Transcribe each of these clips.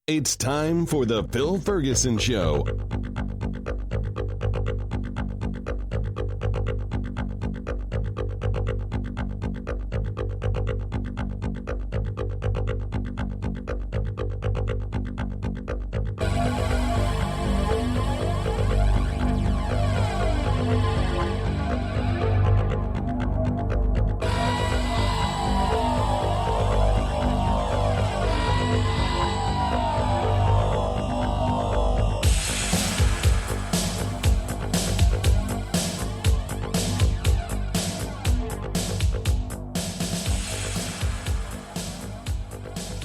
It's time for the Phil Ferguson Show.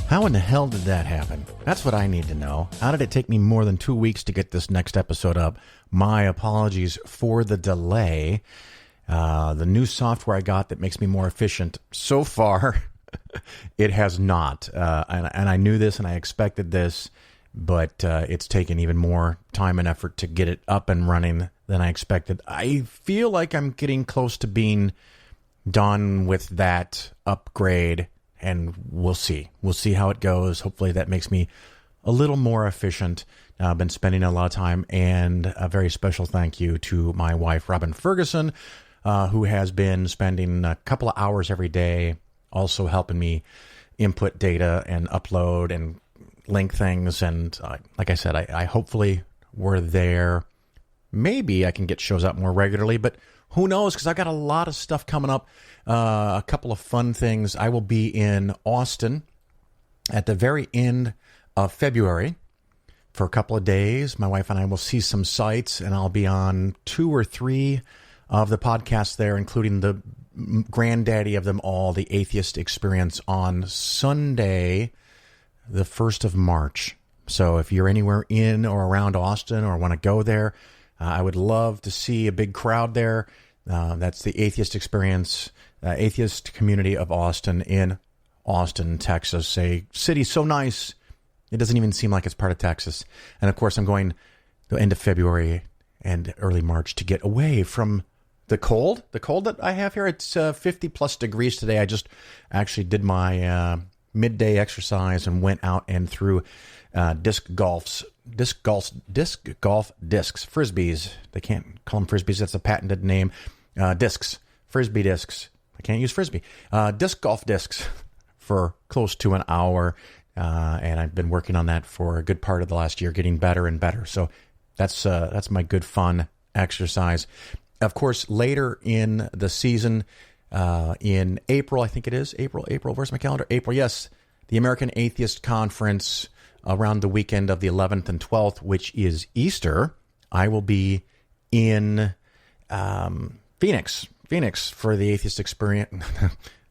How in the hell did that happen? That's what I need to know. How did it take me more than 2 weeks to get this next episode up? My apologies for the delay. The new software I got that makes me more efficient, so far, it has not. And I knew this and I expected this, but it's taken even more time and effort to get it up and running than I expected. I feel like I'm getting close to being done with that upgrade. And we'll see. We'll see how it goes. Hopefully that makes me a little more efficient. I've been spending a lot of time, and a very special thank you to my wife, Robin Ferguson, who has been spending a couple of hours every day, also helping me input data and upload and link things. And like I said, I hopefully we're there. Maybe I can get shows out more regularly, but who knows? Because I got a lot of stuff coming up. A couple of fun things. I will be in Austin at the very end of February for a couple of days. My wife and I will see some sights, and I'll be on 2 or 3 of the podcasts there, including the granddaddy of them all, the Atheist Experience, on Sunday, the 1st of March. So if you're anywhere in or around Austin or want to go there, I would love to see a big crowd there. That's the Atheist Experience, Atheist Community of Austin in Austin, Texas. A city so nice, it doesn't even seem like it's part of Texas. And of course, I'm going the end of February and early March to get away from the cold. The cold that I have here, it's 50 plus degrees today. I just actually did my midday exercise and went out and threw disc golf discs, frisbees. They can't call them frisbees. That's a patented name. Discs, frisbee discs. I can't use frisbee. Disc golf discs for close to an hour, and I've been working on that for a good part of the last year, getting better and better. So that's my good fun exercise. Of course, later in the season, in April, I think it is April. Where's my calendar? April. Yes, the American Atheist Conference around the weekend of the 11th and 12th, which is Easter. I will be in Phoenix for the Atheist Experience,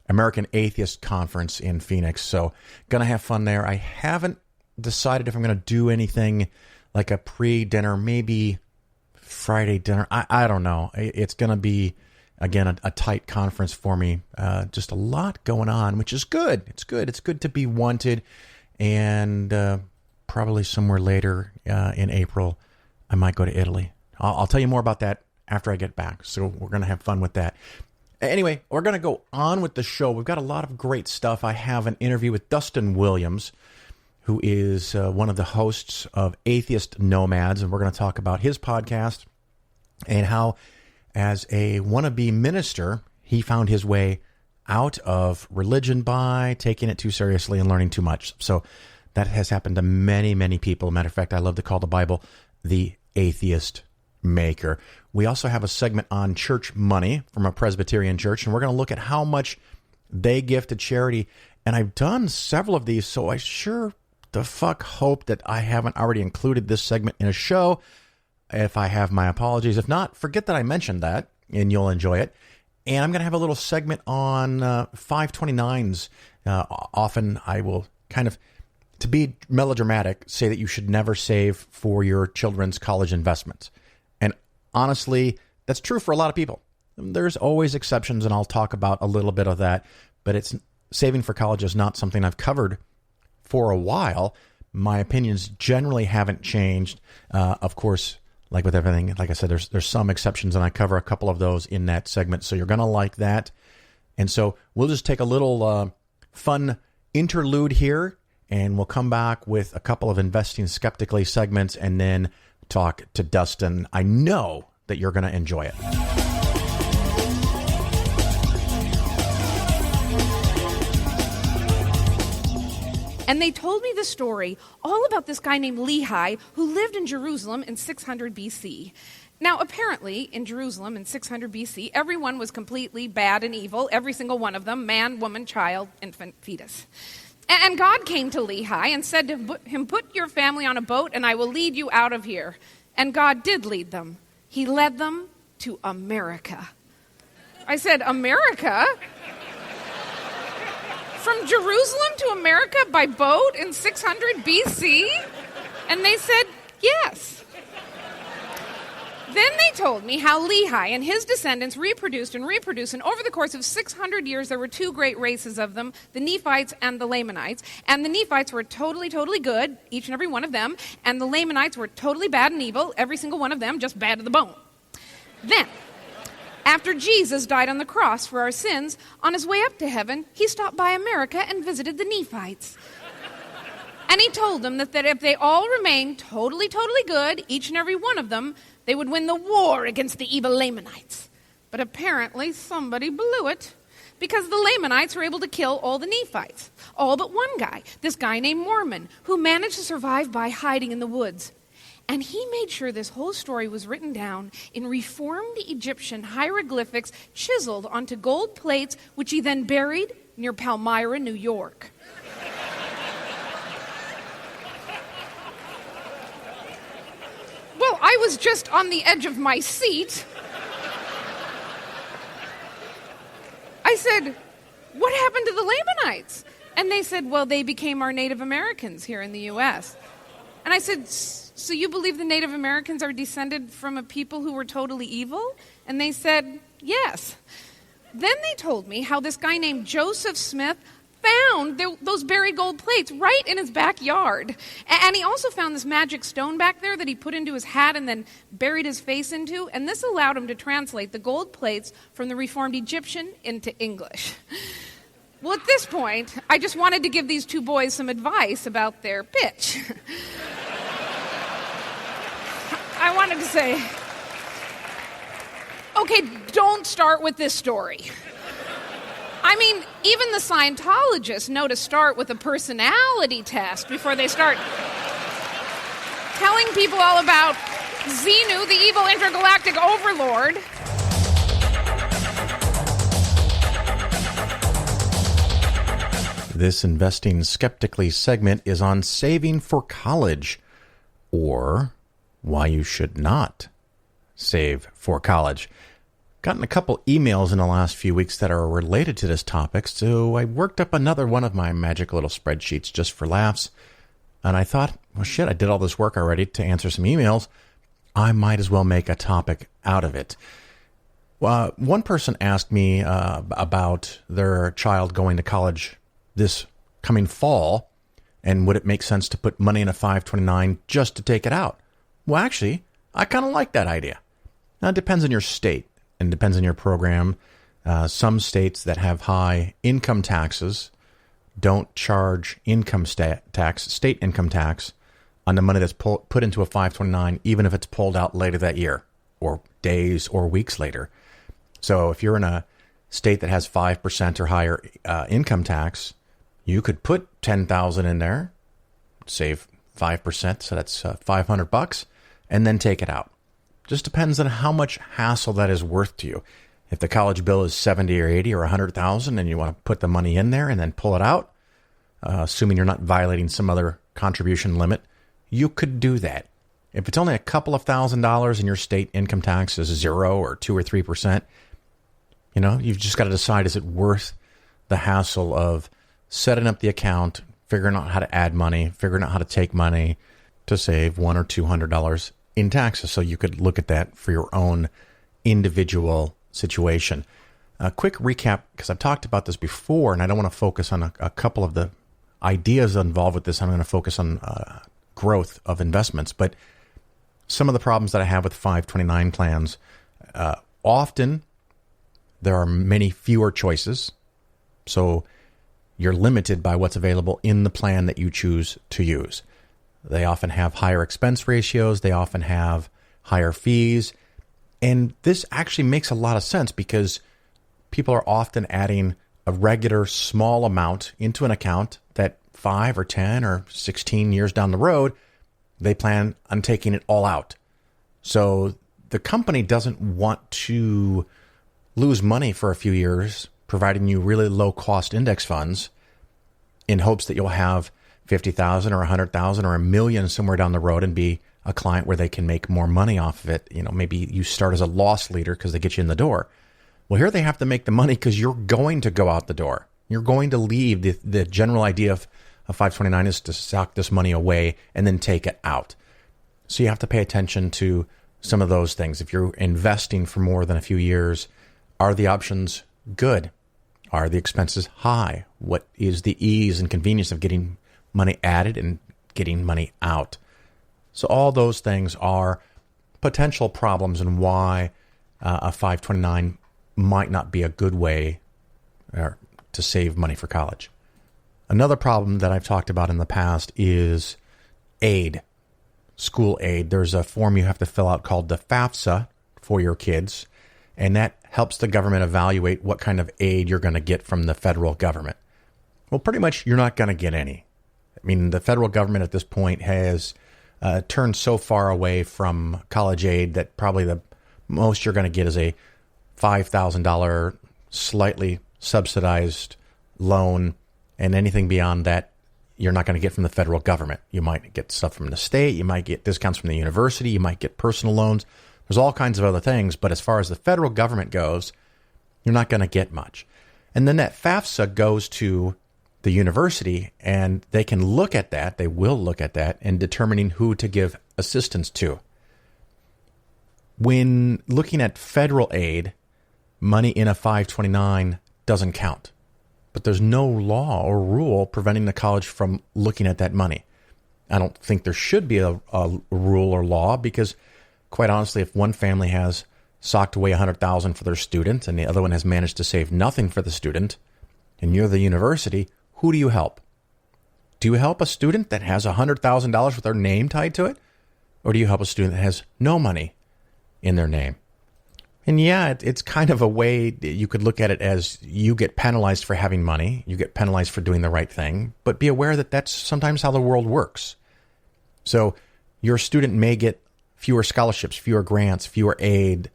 American Atheist Conference in Phoenix. So gonna have fun there. I haven't decided if I'm gonna do anything like a pre-dinner, maybe Friday dinner. I don't know. It's gonna be, again, a tight conference for me. Just a lot going on, which is good. It's good. It's good to be wanted. And probably somewhere later in April, I might go to Italy. I'll tell you more about that after I get back. So we're going to have fun with that. Anyway, we're going to go on with the show. We've got a lot of great stuff. I have an interview with Dustin Williams, who is one of the hosts of Atheist Nomads. And we're going to talk about his podcast and how, as a wannabe minister, he found his way out of religion by taking it too seriously and learning too much. So that has happened to many, many people. Matter of fact, I love to call the Bible the atheist maker. We also have a segment on church money from a Presbyterian church, and we're going to look at how much they give to charity. And I've done several of these, so I sure the fuck hope that I haven't already included this segment in a show. If I have, my apologies. If not, forget that I mentioned that, and you'll enjoy it. And I'm going to have a little segment on 529s. Often I will kind of, to be melodramatic, say that you should never save for your children's college investments. And honestly, that's true for a lot of people. There's always exceptions, and I'll talk about a little bit of that. But saving for college is not something I've covered for a while. My opinions generally haven't changed. Of course, like with everything, like I said, there's some exceptions, and I cover a couple of those in that segment, so you're going to like that. And so we'll just take a little fun interlude here, and we'll come back with a couple of Investing Skeptically segments and then talk to Dustin. I know that you're going to enjoy it. And they told me the story all about this guy named Lehi who lived in Jerusalem in 600 BC. Now, apparently, in Jerusalem in 600 BC, everyone was completely bad and evil, every single one of them, man, woman, child, infant, fetus. And God came to Lehi and said to him, "Put your family on a boat and I will lead you out of here." And God did lead them. He led them to America. I said, "America? From Jerusalem to America by boat in 600 BC? And they said, yes. Then they told me how Lehi and his descendants reproduced, and over the course of 600 years, there were two great races of them, the Nephites and the Lamanites. And the Nephites were totally, totally good, each and every one of them, and the Lamanites were totally bad and evil, every single one of them, just bad to the bone. Then, after Jesus died on the cross for our sins, on his way up to heaven, he stopped by America and visited the Nephites. And he told them that if they all remained totally, totally good, each and every one of them, they would win the war against the evil Lamanites. But apparently somebody blew it, because the Lamanites were able to kill all the Nephites. All but one guy, this guy named Mormon, who managed to survive by hiding in the woods. And he made sure this whole story was written down in reformed Egyptian hieroglyphics chiseled onto gold plates, which he then buried near Palmyra, New York. Well, I was just on the edge of my seat. I said, "What happened to the Lamanites?" And they said, "Well, they became our Native Americans here in the U.S." And I said, "So you believe the Native Americans are descended from a people who were totally evil?" And they said, "Yes." Then they told me how this guy named Joseph Smith found those buried gold plates right in his backyard. And he also found this magic stone back there that he put into his hat and then buried his face into. And this allowed him to translate the gold plates from the Reformed Egyptian into English. Well, at this point, I just wanted to give these two boys some advice about their pitch. I wanted to say, okay, don't start with this story. I mean, even the Scientologists know to start with a personality test before they start telling people all about Xenu, the evil intergalactic overlord. This Investing Skeptically segment is on saving for college, or why you should not save for college. Gotten a couple emails in the last few weeks that are related to this topic, so I worked up another one of my magic little spreadsheets just for laughs. And I thought, well, shit, I did all this work already to answer some emails. I might as well make a topic out of it. One person asked me about their child going to college this coming fall, and would it make sense to put money in a 529 just to take it out? Well, actually, I kind of like that idea. Now, it depends on your state and depends on your program. Some states that have high income taxes don't charge income tax, state income tax, on the money that's put into a 529, even if it's pulled out later that year, or days or weeks later. So if you're in a state that has 5% or higher income tax, you could put $10,000 in there, save 5%, so that's $500, and then take it out. Just depends on how much hassle that is worth to you. If the college bill is $70 or $80 or $100,000 and you want to put the money in there and then pull it out, assuming you're not violating some other contribution limit, you could do that. If it's only a couple of $1,000s and your state income tax is 0 or 2 or 3%, you've just got to decide, is it worth the hassle of setting up the account, figuring out how to add money, figuring out how to take money to save $100 or $200 in taxes. So you could look at that for your own individual situation. A quick recap, because I've talked about this before, and I don't want to focus on a couple of the ideas involved with this. I'm going to focus on growth of investments. But some of the problems that I have with 529 plans, often there are many fewer choices. So you're limited by what's available in the plan that you choose to use. They often have higher expense ratios. They often have higher fees. And this actually makes a lot of sense because people are often adding a regular small amount into an account that 5 or 10 or 16 years down the road, they plan on taking it all out. So the company doesn't want to lose money for a few years, providing you really low cost index funds in hopes that you'll have 50,000 or 100,000 or $1 million somewhere down the road and be a client where they can make more money off of it. You know, maybe you start as a loss leader because they get you in the door. Well, here they have to make the money because you're going to go out the door. You're going to leave. The general idea of 529 is to sock this money away and then take it out. So you have to pay attention to some of those things. If you're investing for more than a few years, are the options good? Are the expenses high? What is the ease and convenience of getting money added and getting money out? So all those things are potential problems and why a 529 might not be a good way to save money for college. Another problem that I've talked about in the past is aid, school aid. There's a form you have to fill out called the FAFSA for your kids, and that helps the government evaluate what kind of aid you're going to get from the federal government. Well, pretty much you're not going to get any. I mean, the federal government at this point has turned so far away from college aid that probably the most you're going to get is a $5,000 slightly subsidized loan, and anything beyond that you're not going to get from the federal government. You might get stuff from the state, you might get discounts from the university, you might get personal loans. There's all kinds of other things, but as far as the federal government goes, you're not going to get much. And then that FAFSA goes to the university, and they can look at that, they will look at that in determining who to give assistance to. When looking at federal aid, money in a 529 doesn't count. But there's no law or rule preventing the college from looking at that money. I don't think there should be a rule or law because, quite honestly, if one family has socked away $100,000 for their student and the other one has managed to save nothing for the student, and you're the university, who do you help? Do you help a student that has $100,000 with their name tied to it? Or do you help a student that has no money in their name? And yeah, it's kind of a way you could look at it as you get penalized for having money. You get penalized for doing the right thing. But be aware that that's sometimes how the world works. So your student may get fewer scholarships, fewer grants, fewer aid,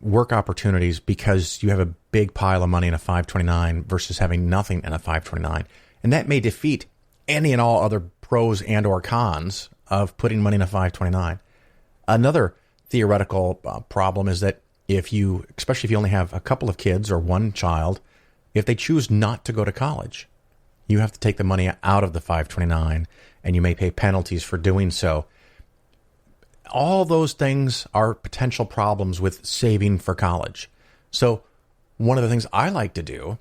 work opportunities because you have a big pile of money in a 529 versus having nothing in a 529. And that may defeat any and all other pros and or cons of putting money in a 529. Another theoretical problem is that especially if you only have a couple of kids or one child, if they choose not to go to college, you have to take the money out of the 529 and you may pay penalties for doing so. All those things are potential problems with saving for college. So one of the things I like to do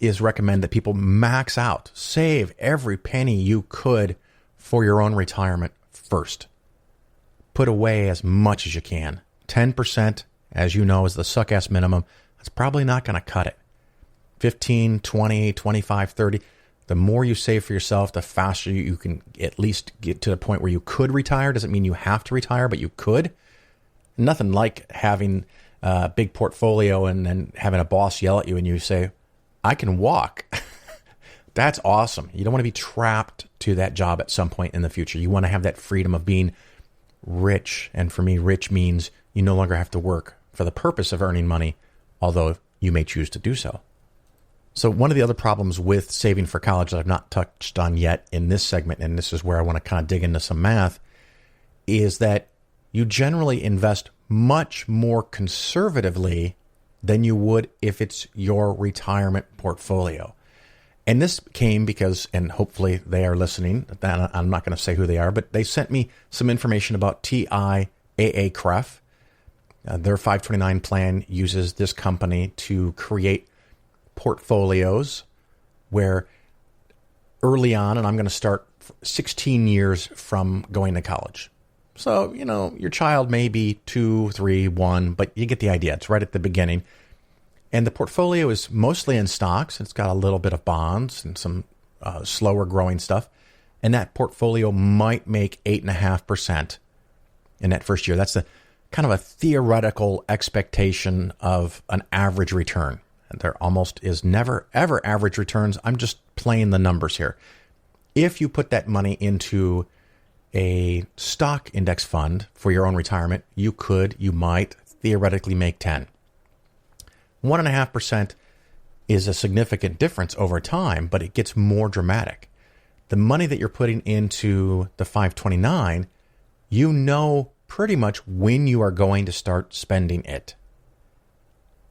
is recommend that people max out, save every penny you could for your own retirement first. Put away as much as you can. 10%, as you know, is the suck-ass minimum. That's probably not going to cut it. 15, 20, 25, 30. The more you save for yourself, the faster you can at least get to the point where you could retire. Doesn't mean you have to retire, but you could. Nothing like having a big portfolio and then having a boss yell at you and you say, I can walk. That's awesome. You don't want to be trapped to that job at some point in the future. You want to have that freedom of being rich. And for me, rich means you no longer have to work for the purpose of earning money, although you may choose to do so. So one of the other problems with saving for college that I've not touched on yet in this segment, and this is where I want to kind of dig into some math, is that you generally invest much more conservatively than you would if it's your retirement portfolio. And this came because, and hopefully they are listening, I'm not going to say who they are, but they sent me some information about TIAA-CREF. Their 529 plan uses this company to create portfolios where early on, and I'm going to start 16 years from going to college. So, your child may be 2, 3, 1, but you get the idea. It's right at the beginning. And the portfolio is mostly in stocks. It's got a little bit of bonds and some slower growing stuff. And that portfolio might make 8.5% in that first year. That's the kind of a theoretical expectation of an average return. And there almost is never, ever average returns. I'm just playing the numbers here. If you put that money into a stock index fund for your own retirement, you might theoretically make 10. 1.5% is a significant difference over time, but it gets more dramatic. The money that you're putting into the 529, you know pretty much when you are going to start spending it.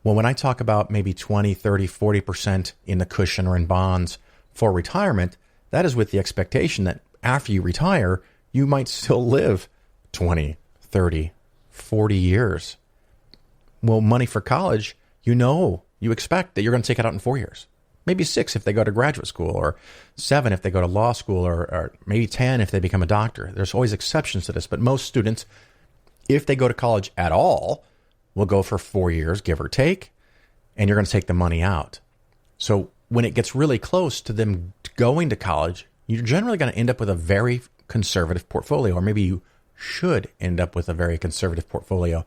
Well, when I talk about maybe 20, 30, 40% in the cushion or in bonds for retirement, that is with the expectation that after you retire, you might still live 20, 30, 40 years. Well, money for college, you expect that you're going to take it out in 4 years. Maybe 6 if they go to graduate school, or 7 if they go to law school, or maybe 10 if they become a doctor. There's always exceptions to this, but most students, if they go to college at all, will go for 4 years, give or take, and you're going to take the money out. So when it gets really close to them going to college, you're generally going to end up with a very conservative portfolio, or maybe you should end up with a very conservative portfolio.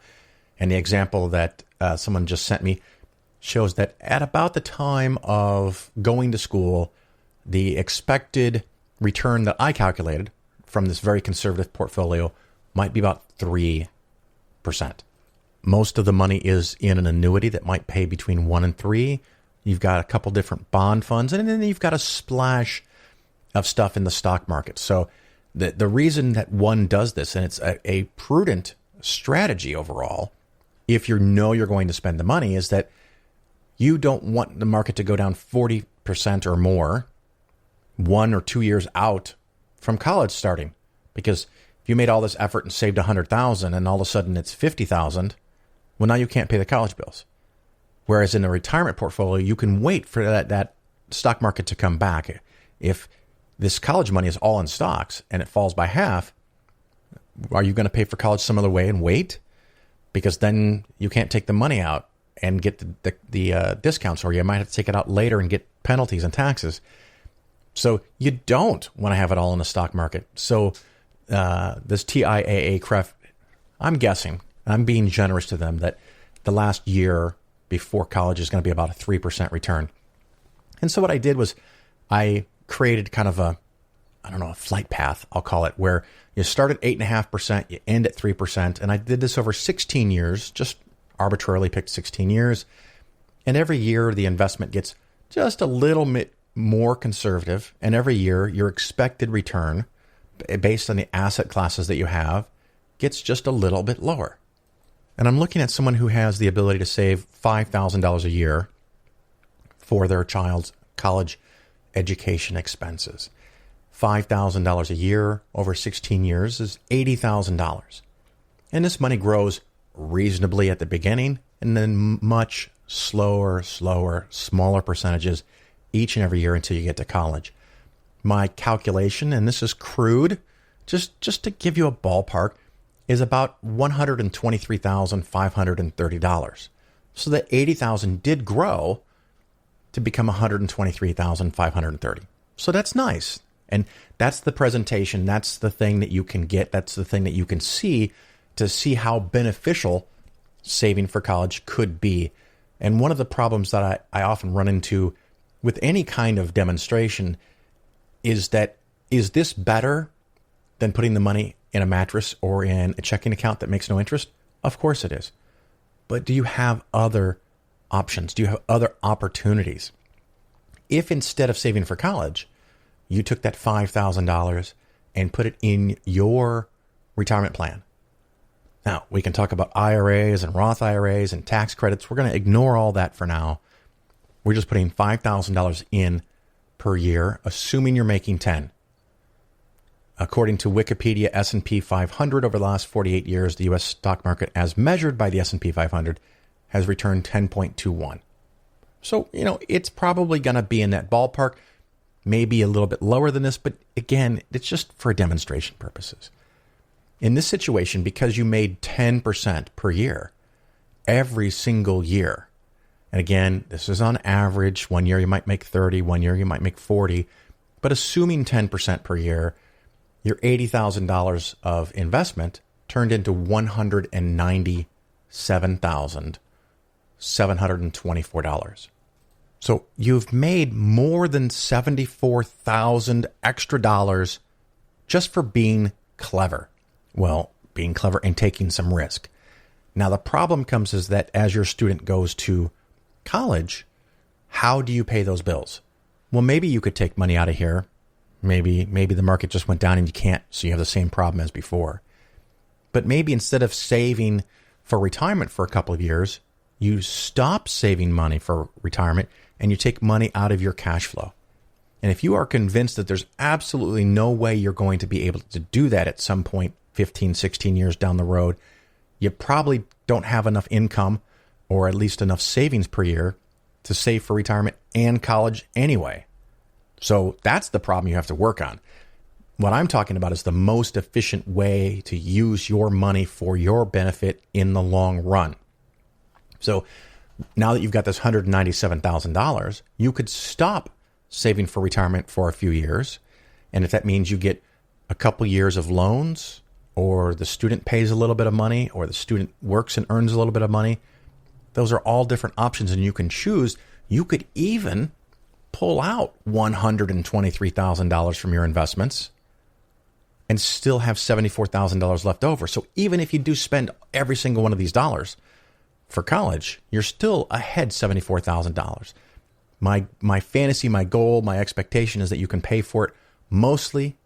And the example that someone just sent me shows that at about the time of going to school, the expected return that I calculated from this very conservative portfolio might be about 3%. Most of the money is in an annuity that might pay between 1 and 3. You've got a couple different bond funds, and then you've got a splash of stuff in the stock market. So the reason that one does this, and it's a prudent strategy overall, if you know you're going to spend the money, is that you don't want the market to go down 40% or more 1 or 2 years out from college starting. Because if you made all this effort and saved $100,000 and all of a sudden it's $50,000, well, now you can't pay the college bills. Whereas in a retirement portfolio, you can wait for that stock market to come back. If this college money is all in stocks and it falls by half, are you going to pay for college some other way and wait? Because then you can't take the money out and get the discounts, or you might have to take it out later and get penalties and taxes. So you don't want to have it all in the stock market. So this TIAA CREF, I'm guessing, I'm being generous to them, that the last year before college is going to be about a 3% return. And so what I did was I created kind of a flight path, I'll call it, where you start at 8.5%, you end at 3%. And I did this over 16 years, just arbitrarily picked 16 years. And every year the investment gets just a little bit more conservative. And every year your expected return, based on the asset classes that you have, gets just a little bit lower. And I'm looking at someone who has the ability to save $5,000 a year for their child's college education expenses. $5,000 a year over 16 years is $80,000. And this money grows reasonably at the beginning, and then much slower, smaller percentages each and every year until you get to college. My calculation, and this is crude, just to give you a ballpark, is about $123,530. So that $80,000 did grow to become $123,530. So that's nice. And that's the presentation. That's the thing that you can get. That's the thing that you can see to see how beneficial saving for college could be. And one of the problems that I often run into with any kind of demonstration is that, is this better than putting the money in a mattress or in a checking account that makes no interest? Of course it is. But do you have other options? Do you have other opportunities? If instead of saving for college, you took that $5,000 and put it in your retirement plan. Now, we can talk about IRAs and Roth IRAs and tax credits. We're going to ignore all that for now. We're just putting $5,000 in per year, assuming you're making 10. According to Wikipedia, S&P 500 over the last 48 years, the U.S. stock market, as measured by the S&P 500, has returned 10.21. So, it's probably going to be in that ballpark, maybe a little bit lower than this, but again, it's just for demonstration purposes. In this situation, because you made 10% per year, every single year, And again, this is on average. 1 year you might make 30, 1 year you might make 40. But assuming 10% per year, your $80,000 of investment turned into $197,724. So you've made more than $74,000 extra dollars just for being clever. Well, being clever and taking some risk. Now, the problem comes is that as your student goes to college, how do you pay those bills? Well, maybe you could take money out of here. Maybe the market just went down and you can't, so you have the same problem as before. But maybe instead of saving for retirement for a couple of years, you stop saving money for retirement and you take money out of your cash flow. And if you are convinced that there's absolutely no way you're going to be able to do that at some point 15, 16 years down the road, you probably don't have enough income or at least enough savings per year to save for retirement and college anyway. So that's the problem you have to work on. What I'm talking about is the most efficient way to use your money for your benefit in the long run. So now that you've got this $197,000, you could stop saving for retirement for a few years. And if that means you get a couple years of loans, or the student pays a little bit of money, or the student works and earns a little bit of money, those are all different options and you can choose. You could even pull out $123,000 from your investments and still have $74,000 left over. So even if you do spend every single one of these dollars for college, you're still ahead $74,000. My fantasy, my goal, my expectation is that you can pay for it mostly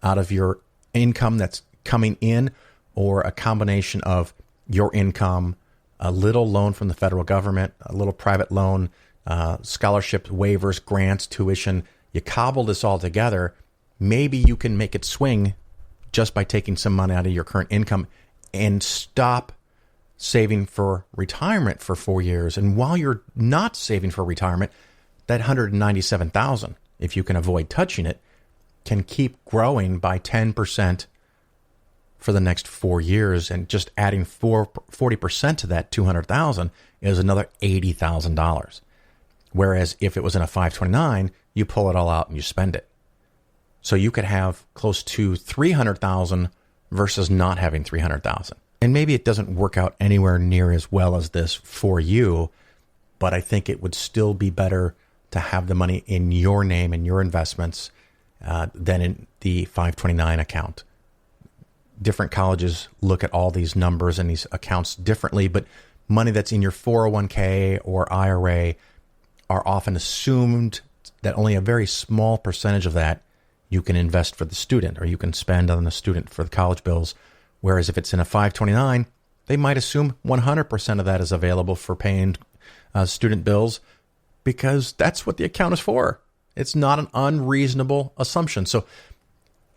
out of your income that's coming in, or a combination of your income, a little loan from the federal government, a little private loan, scholarships, waivers, grants, tuition. You cobble this all together. Maybe you can make it swing just by taking some money out of your current income and stop saving for retirement for 4 years. And while you're not saving for retirement, that $197,000, if you can avoid touching it, can keep growing by 10% for the next 4 years, and just adding 40% to that $200,000 is another $80,000. Whereas if it was in a 529, you pull it all out and you spend it. So you could have close to $300,000 versus not having $300,000. And maybe it doesn't work out anywhere near as well as this for you, but I think it would still be better to have the money in your name and your investments than in the 529 account. Different colleges look at all these numbers and these accounts differently, but money that's in your 401k or IRA are often assumed that only a very small percentage of that you can invest for the student, or you can spend on the student for the college bills. Whereas if it's in a 529, they might assume 100% of that is available for paying student bills, because that's what the account is for. It's not an unreasonable assumption. So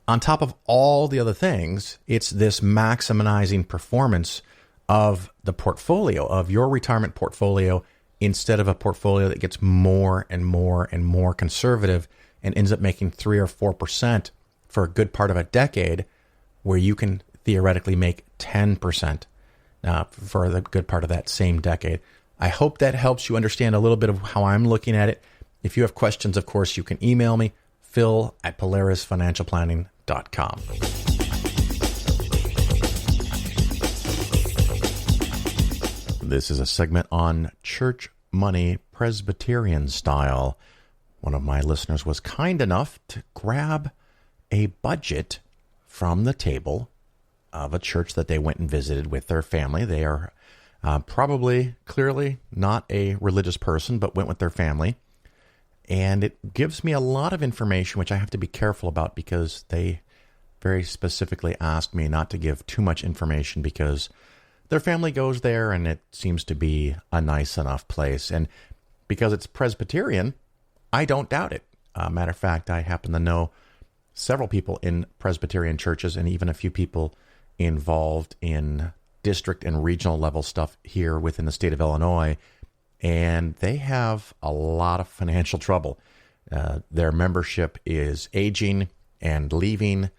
on top of all the other things, it's this maximizing performance of the portfolio, of your retirement portfolio, instead of a portfolio that gets more and more and more conservative and ends up making 3 or 4% for a good part of a decade, where you can theoretically make 10% for the good part of that same decade. I hope that helps you understand a little bit of how I'm looking at it. If you have questions, of course, you can email me, phil@polarisfinancialplanning.com. This is a segment on church money, Presbyterian style. One of my listeners was kind enough to grab a budget from the table of a church that they went and visited with their family. They are probably, clearly not a religious person, but went with their family. And it gives me a lot of information, which I have to be careful about, because they very specifically asked me not to give too much information, because their family goes there and it seems to be a nice enough place. And because it's Presbyterian, I don't doubt it. Matter of fact, I happen to know several people in Presbyterian churches, and even a few people involved in district and regional level stuff here within the state of Illinois. And they have a lot of financial trouble. Their membership is aging and leaving.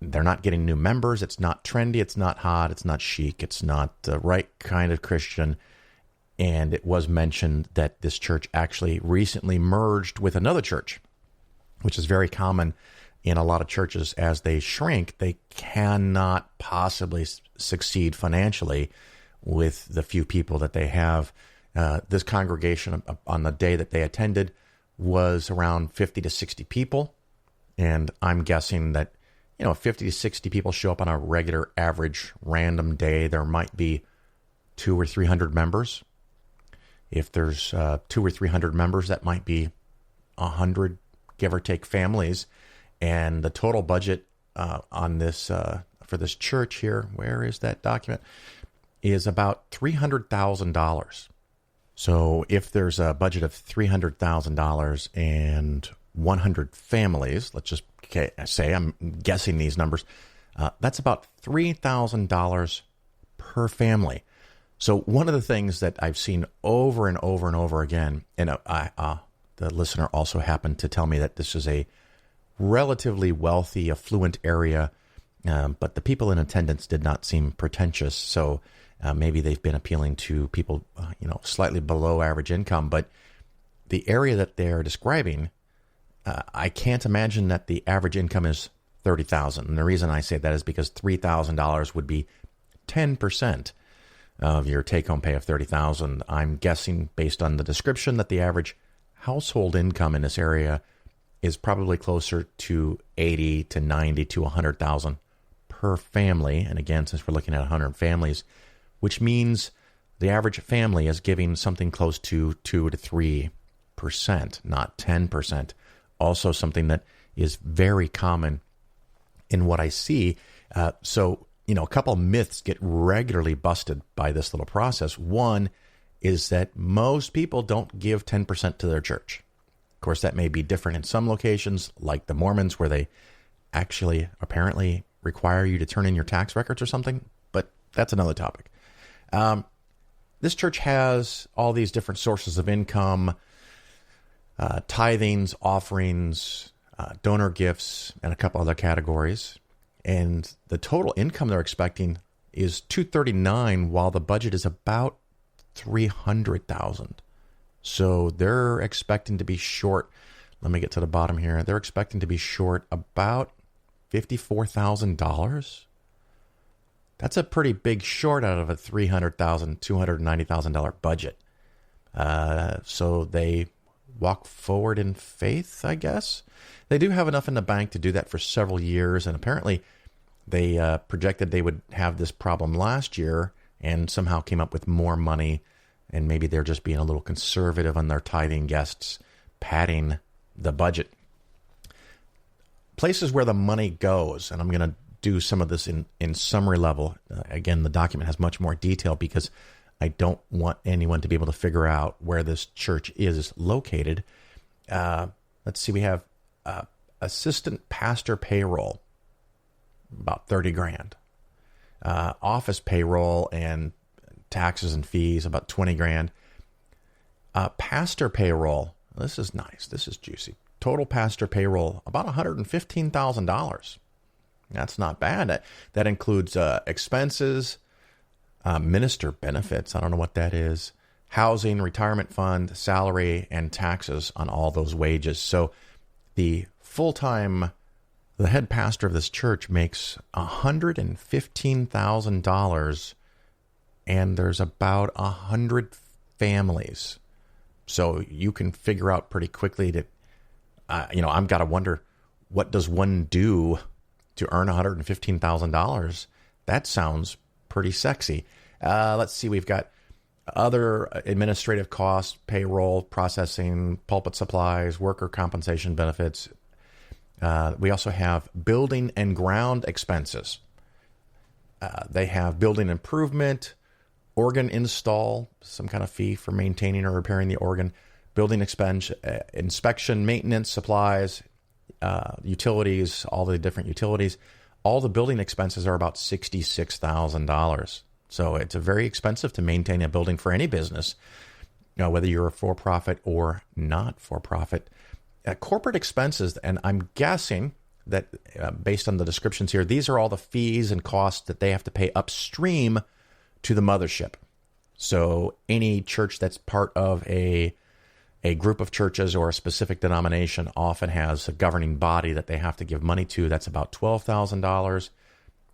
They're not getting new members. It's not trendy. It's not hot. It's not chic. It's not the right kind of Christian. And it was mentioned that this church actually recently merged with another church, which is very common in a lot of churches. As they shrink, they cannot possibly succeed financially with the few people that they have. This congregation, on the day that they attended, was around 50 to 60 people. And I'm guessing that, 50 to 60 people show up on a regular, average, random day. There might be 200 or 300 members. If there's 200 or 300 members, that might be 100, give or take, families. And the total budget on this for this church here, where is that document, is about $300,000. So if there's a budget of $300,000 and 100 families, let's just say, I'm guessing these numbers, that's about $3,000 per family. So one of the things that I've seen over and over and over again, and the listener also happened to tell me that this is a relatively wealthy, affluent area, but the people in attendance did not seem pretentious. So maybe they've been appealing to people, slightly below average income. But the area that they're describing, I can't imagine that the average income is $30,000. And the reason I say that is because $3,000 would be 10% of your take-home pay of $30,000. I'm guessing, based on the description, that the average household income in this area is probably closer to 80 to 90 to 100,000 per family. And again, since we're looking at 100 families, which means the average family is giving something close to 2 to 3%, not 10%. Also something that is very common in what I see. So, a couple of myths get regularly busted by this little process. One is that most people don't give 10% to their church. Of course, that may be different in some locations, like the Mormons, where they actually apparently require you to turn in your tax records or something, but that's another topic. This church has all these different sources of income, tithings, offerings, donor gifts, and a couple other categories. And the total income they're expecting is $239,000, while the budget is about $300,000. So they're expecting to be short. Let me get to the bottom here. They're expecting to be short about $54,000. That's a pretty big short out of a $300,000, $290,000 budget. So they walk forward in faith, I guess. They do have enough in the bank to do that for several years, and apparently they projected they would have this problem last year and somehow came up with more money, and maybe they're just being a little conservative on their tithing guests, padding the budget. Places where the money goes, and I'm going to do some of this in summary level. Again, the document has much more detail because I don't want anyone to be able to figure out where this church is located. Let's see, we have assistant pastor payroll, about $30,000. Office payroll and taxes and fees, about $20,000. Pastor payroll, this is nice. This is juicy. Total pastor payroll, about $115,000. That's not bad. That includes expenses, minister benefits, I don't know what that is, housing, retirement fund, salary, and taxes on all those wages. So the head pastor of this church makes $115,000, and there's about 100 families. So you can figure out pretty quickly that, I've got to wonder, what does one do to earn $115,000? That sounds pretty sexy. Let's see, we've got other administrative costs, payroll, processing, pulpit supplies, worker compensation benefits. We also have building and ground expenses. They have building improvement, organ install, some kind of fee for maintaining or repairing the organ, building inspection, maintenance, supplies, utilities, all the different utilities. All the building expenses are about $66,000. So it's very expensive to maintain a building for any business, whether you're a for-profit or not for-profit. Corporate expenses, and I'm guessing that based on the descriptions here, these are all the fees and costs that they have to pay upstream to the mothership. So any church that's part of a group of churches or a specific denomination often has a governing body that they have to give money to. That's about $12,000.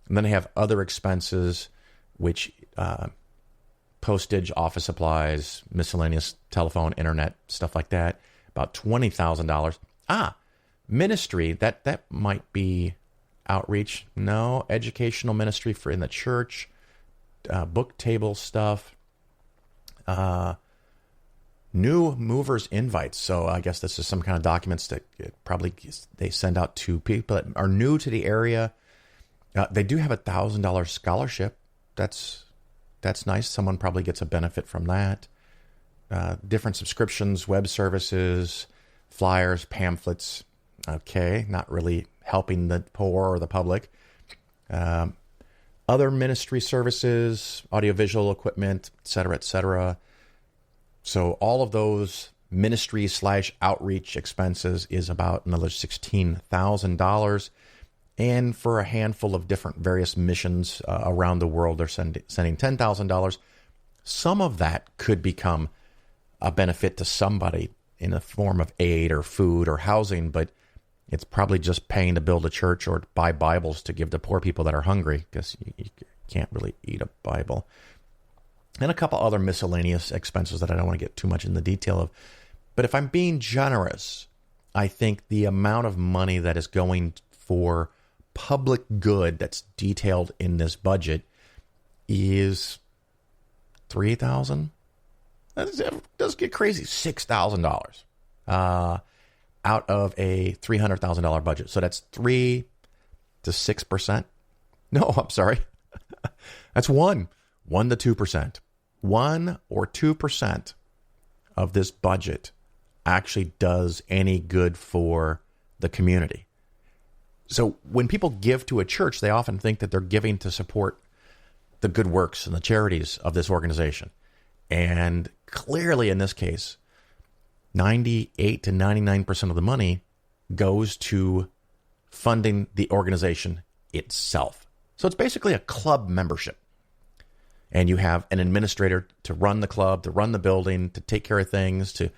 And then they have other expenses, which postage, office supplies, miscellaneous telephone, internet, stuff like that, about $20,000. Ministry, that might be outreach. No, educational ministry for in the church, book table stuff, new movers invites. So I guess this is some kind of documents that probably they send out to people that are new to the area. They do have $1,000 scholarship. That's nice. Someone probably gets a benefit from that. Different subscriptions, web services, flyers, pamphlets. Okay, not really helping the poor or the public. Other ministry services, audiovisual equipment, et cetera, et cetera. So all of those ministry/outreach expenses is about another $16,000. And for a handful of different various missions around the world, they're sending $10,000. Some of that could become a benefit to somebody in the form of aid or food or housing, but it's probably just paying to build a church or buy Bibles to give to poor people that are hungry, because you can't really eat a Bible. And a couple other miscellaneous expenses that I don't want to get too much in the detail of. But if I'm being generous, I think the amount of money that is going for public good that's detailed in this budget is $3,000. That does get crazy. $6,000 out of a $300,000 budget. So that's 3 to 6%. No, I'm sorry. That's 1 to 2%. 1 or 2% of this budget actually does any good for the community. So when people give to a church, they often think that they're giving to support the good works and the charities of this organization. And clearly in this case, 98 to 99% of the money goes to funding the organization itself. So it's basically a club membership. And you have an administrator to run the club, to run the building, to take care of things, to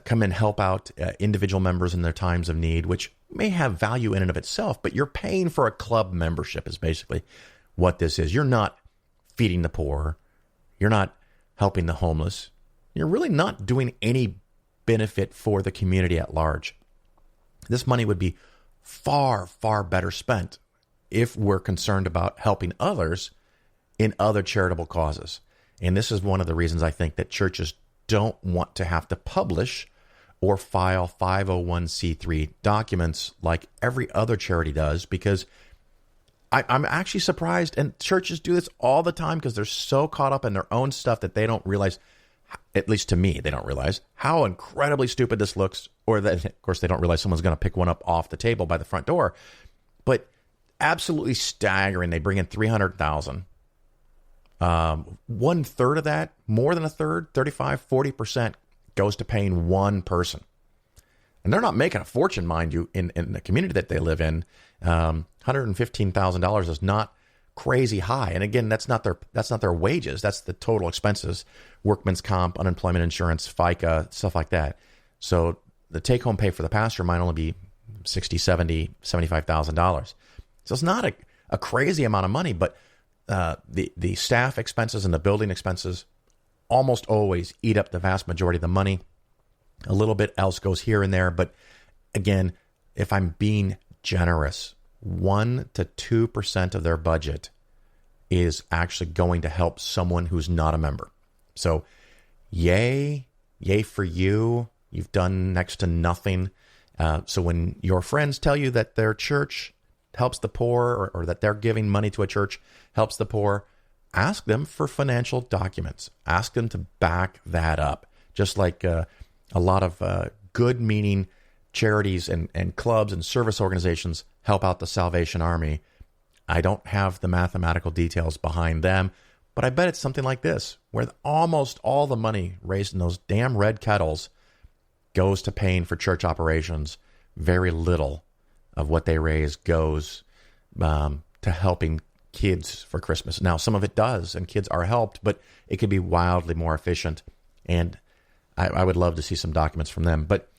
come and help out individual members in their times of need, which may have value in and of itself, but you're paying for a club membership is basically what this is. You're not feeding the poor. You're not helping the homeless. You're really not doing any benefit for the community at large. This money would be far, far better spent if we're concerned about helping others in other charitable causes. And this is one of the reasons I think that churches don't want to have to publish or file 501c3 documents like every other charity does, because I'm actually surprised, and churches do this all the time because they're so caught up in their own stuff that they don't realize, at least to me, they don't realize how incredibly stupid this looks, or that, of course, they don't realize someone's going to pick one up off the table by the front door. But absolutely staggering. They bring in $300,000. 1/3 of that, more than a third, 35, 40% goes to paying one person. And they're not making a fortune, mind you, in the community that they live in. $115,000 is not crazy high. And again, that's not their wages. That's the total expenses, workman's comp, unemployment insurance, FICA, stuff like that. So the take-home pay for the pastor might only be $60,000, $70,000, $75,000. So it's not a crazy amount of money, but the staff expenses and the building expenses almost always eat up the vast majority of the money. A little bit else goes here and there. But again, if I'm being generous, 1 to 2% of their budget is actually going to help someone who's not a member. So yay for you. You've done next to nothing. So when your friends tell you that their church helps the poor, or that they're giving money to a church helps the poor, ask them for financial documents. Ask them to back that up. Just like a lot of good-meaning charities and clubs and service organizations help out the Salvation Army. I don't have the mathematical details behind them, but I bet it's something like this, where almost all the money raised in those damn red kettles goes to paying for church operations. Very little of what they raise goes to helping kids for Christmas. Now, some of it does, and kids are helped, but it could be wildly more efficient. And I would love to see some documents from them. But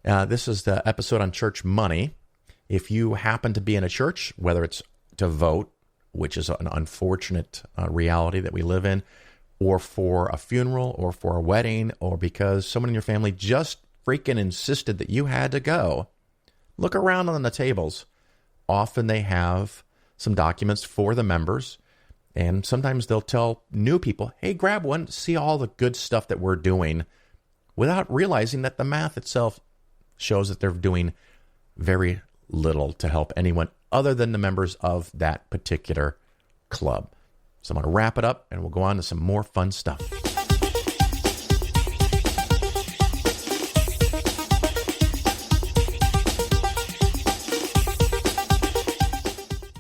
this is the episode on church money. If you happen to be in a church, whether it's to vote, which is an unfortunate reality that we live in, or for a funeral, or for a wedding, or because someone in your family just freaking insisted that you had to go, look around on the tables. Often they have some documents for the members, and sometimes they'll tell new people, hey, grab one, see all the good stuff that we're doing, without realizing that the math itself shows that they're doing very little to help anyone other than the members of that particular club. So I'm going to wrap it up, and we'll go on to some more fun stuff.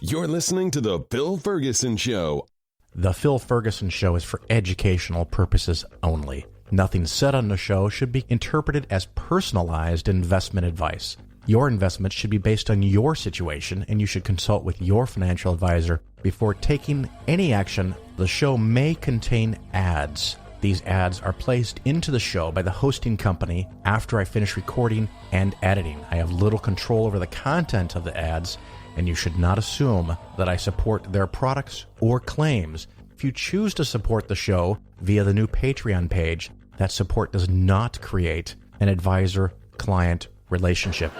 You're listening to The Phil Ferguson Show. The Phil Ferguson Show is for educational purposes only. Nothing said on the show should be interpreted as personalized investment advice. Your investments should be based on your situation, and you should consult with your financial advisor before taking any action. The show may contain ads. These ads are placed into the show by the hosting company after I finish recording and editing. I have little control over the content of the ads, and you should not assume that I support their products or claims. If you choose to support the show via the new Patreon page, that support does not create an advisor-client relationship.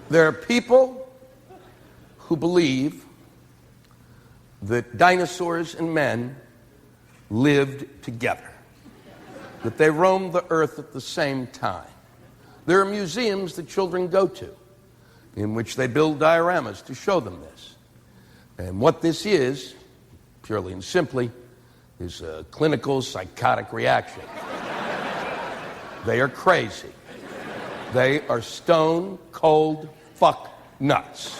There are people who believe that dinosaurs and men lived together, that they roamed the earth at the same time. There are museums that children go to in which they build dioramas to show them this. And what this is, purely and simply, is a clinical psychotic reaction. They are crazy. They are stone cold fuck nuts.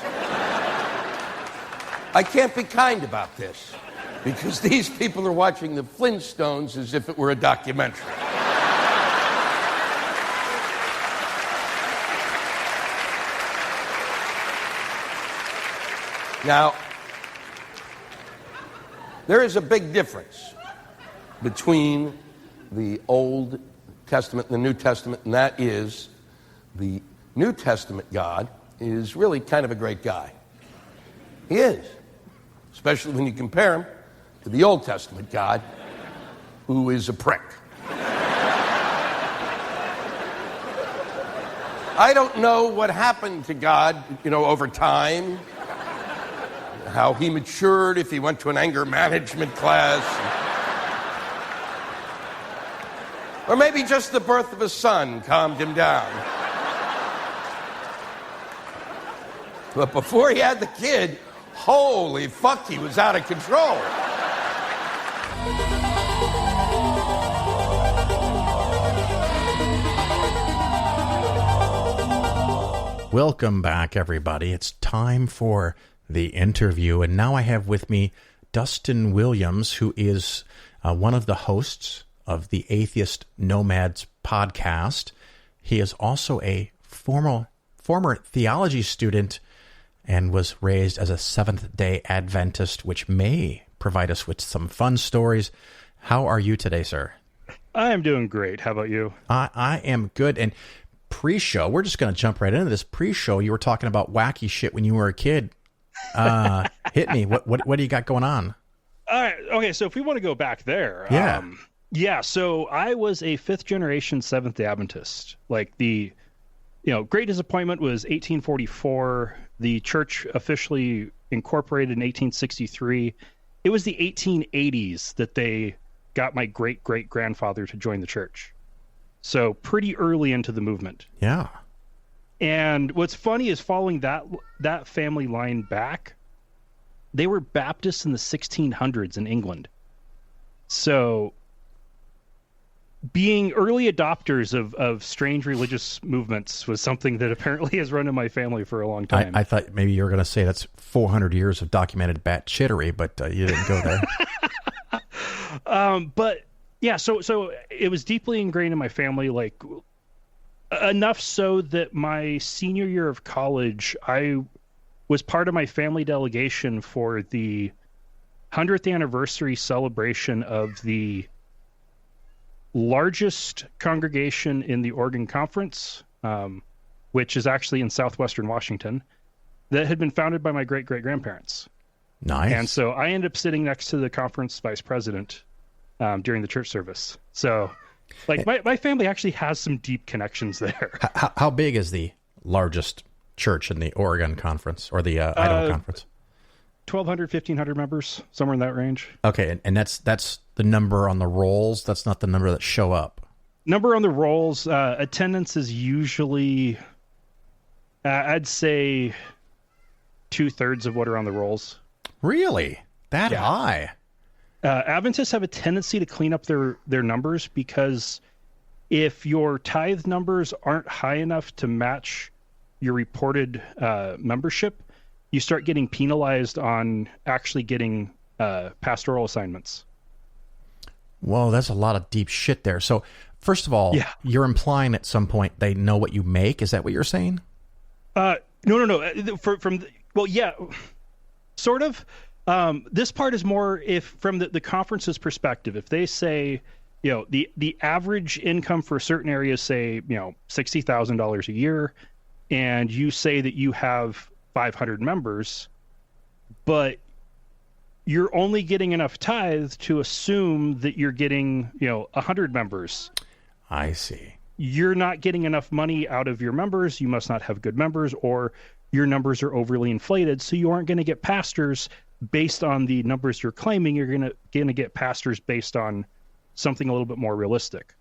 I can't be kind about this because these people are watching the Flintstones as if it were a documentary. Now, there is a big difference between the Old Testament and the New Testament, and that is the New Testament God is really kind of a great guy. He is, especially when you compare him to the Old Testament God, who is a prick. I don't know what happened to God, over time, how he matured, if he went to an anger management class. Or maybe just the birth of a son calmed him down. But before he had the kid, holy fuck, he was out of control. Welcome back, everybody. It's time for the interview, and now I have with me Dustin Williams, who is one of the hosts of the Atheist Nomads podcast. He is also a former theology student and was raised as a Seventh-day Adventist, which may provide us with some fun stories. How are you today, sir? I am doing great. How about you? I am good. And pre-show, we're just going to jump right into this. Pre-show, you were talking about wacky shit when you were a kid. Hit me. What do you got going on? All right. Okay, so if we want to go back there. Yeah. So I was a fifth-generation Seventh-day Adventist. Like the, great disappointment was 1844. The church officially incorporated in 1863. It was the 1880s that they got my great-great-grandfather to join the church. So pretty early into the movement. Yeah. And what's funny is following that family line back, they were Baptists in the 1600s in England. So being early adopters of strange religious movements was something that apparently has run in my family for a long time. I thought maybe you were going to say that's 400 years of documented bat chittery, but you didn't go there. But yeah, so it was deeply ingrained in my family, like enough so that my senior year of college, I was part of my family delegation for the 100th anniversary celebration of the largest congregation in the Oregon Conference, which is actually in southwestern Washington, that had been founded by my great-great-grandparents. Nice. And so I ended up sitting next to the conference vice president during the church service. So, like, my family actually has some deep connections there. How big is the largest church in the Oregon Conference or the Idaho Conference? 1,200, 1,500 members, somewhere in that range. Okay, and that's the number on the rolls. That's not the number that show up. Number on the rolls. Attendance is usually, I'd say, 2/3 of what are on the rolls. Really? That high? Adventists have a tendency to clean up their numbers, because if your tithe numbers aren't high enough to match your reported membership, you start getting penalized on actually getting pastoral assignments. Whoa, that's a lot of deep shit there. So, first of all, you're implying at some point they know what you make. Is that what you're saying? No. Well, yeah, sort of. This part is more if from the conference's perspective. If they say, the average income for certain areas, say, $60,000 a year, and you say that you have 500 members, but you're only getting enough tithe to assume that you're getting, 100 members. I see. You're not getting enough money out of your members. You must not have good members, or your numbers are overly inflated, so you aren't going to get pastors based on the numbers you're claiming. You're going to get pastors based on something a little bit more realistic.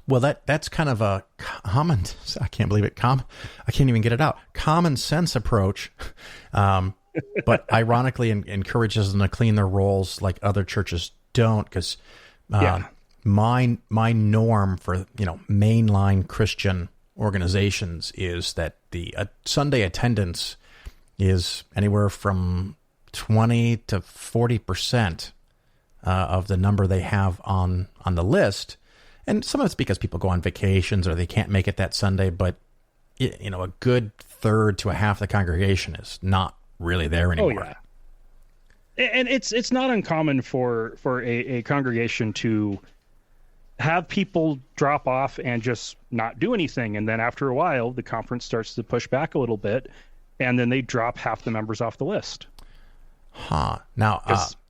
Well, that's kind of a common, I can't believe it, I can't even get it out, common sense approach, but ironically encourages them to clean their rolls like other churches don't, because my norm for, mainline Christian organizations is that the Sunday attendance is anywhere from 20 to 40% of the number they have on the list. And some of it's because people go on vacations or they can't make it that Sunday, but a good third to a half the congregation is not really there anymore. Oh, yeah. And it's not uncommon for a congregation to have people drop off and just not do anything. And then after a while, the conference starts to push back a little bit, and then they drop half the members off the list. Huh. Now,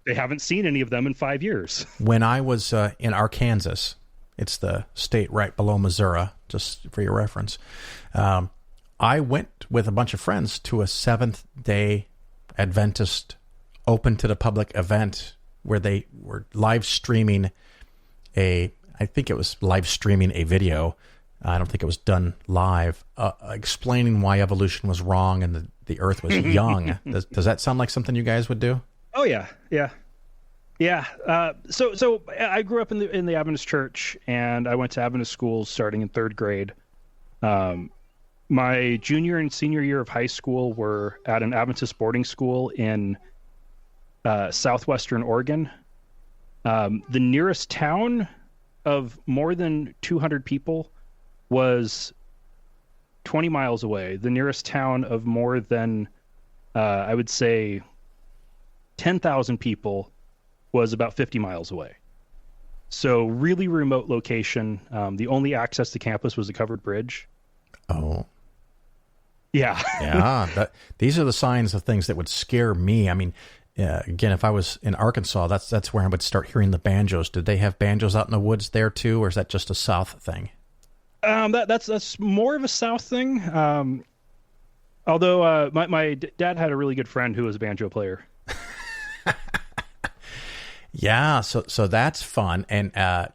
they haven't seen any of them in 5 years. When I was in Arkansas, it's the state right below Missouri, just for your reference, I went with a bunch of friends to a Seventh-day Adventist open to the public event where they were live streaming a video. I don't think it was done live, explaining why evolution was wrong and the earth was young. Does that sound like something you guys would do? Oh, yeah. So I grew up in the Adventist church, and I went to Adventist schools starting in 3rd grade. My junior and senior year of high school were at an Adventist boarding school in southwestern Oregon. The nearest town of more than 200 people was 20 miles away. The nearest town of more than, I would say, 10,000 people was about 50 miles away. So really remote location. The only access to campus was a covered bridge. Oh. Yeah. Yeah. These are the signs of things that would scare me. I mean, again, if I was in Arkansas, that's where I would start hearing the banjos. Did they have banjos out in the woods there too, or is that just a South thing? That's more of a South thing. Although my dad had a really good friend who was a banjo player. Yeah, so that's fun. And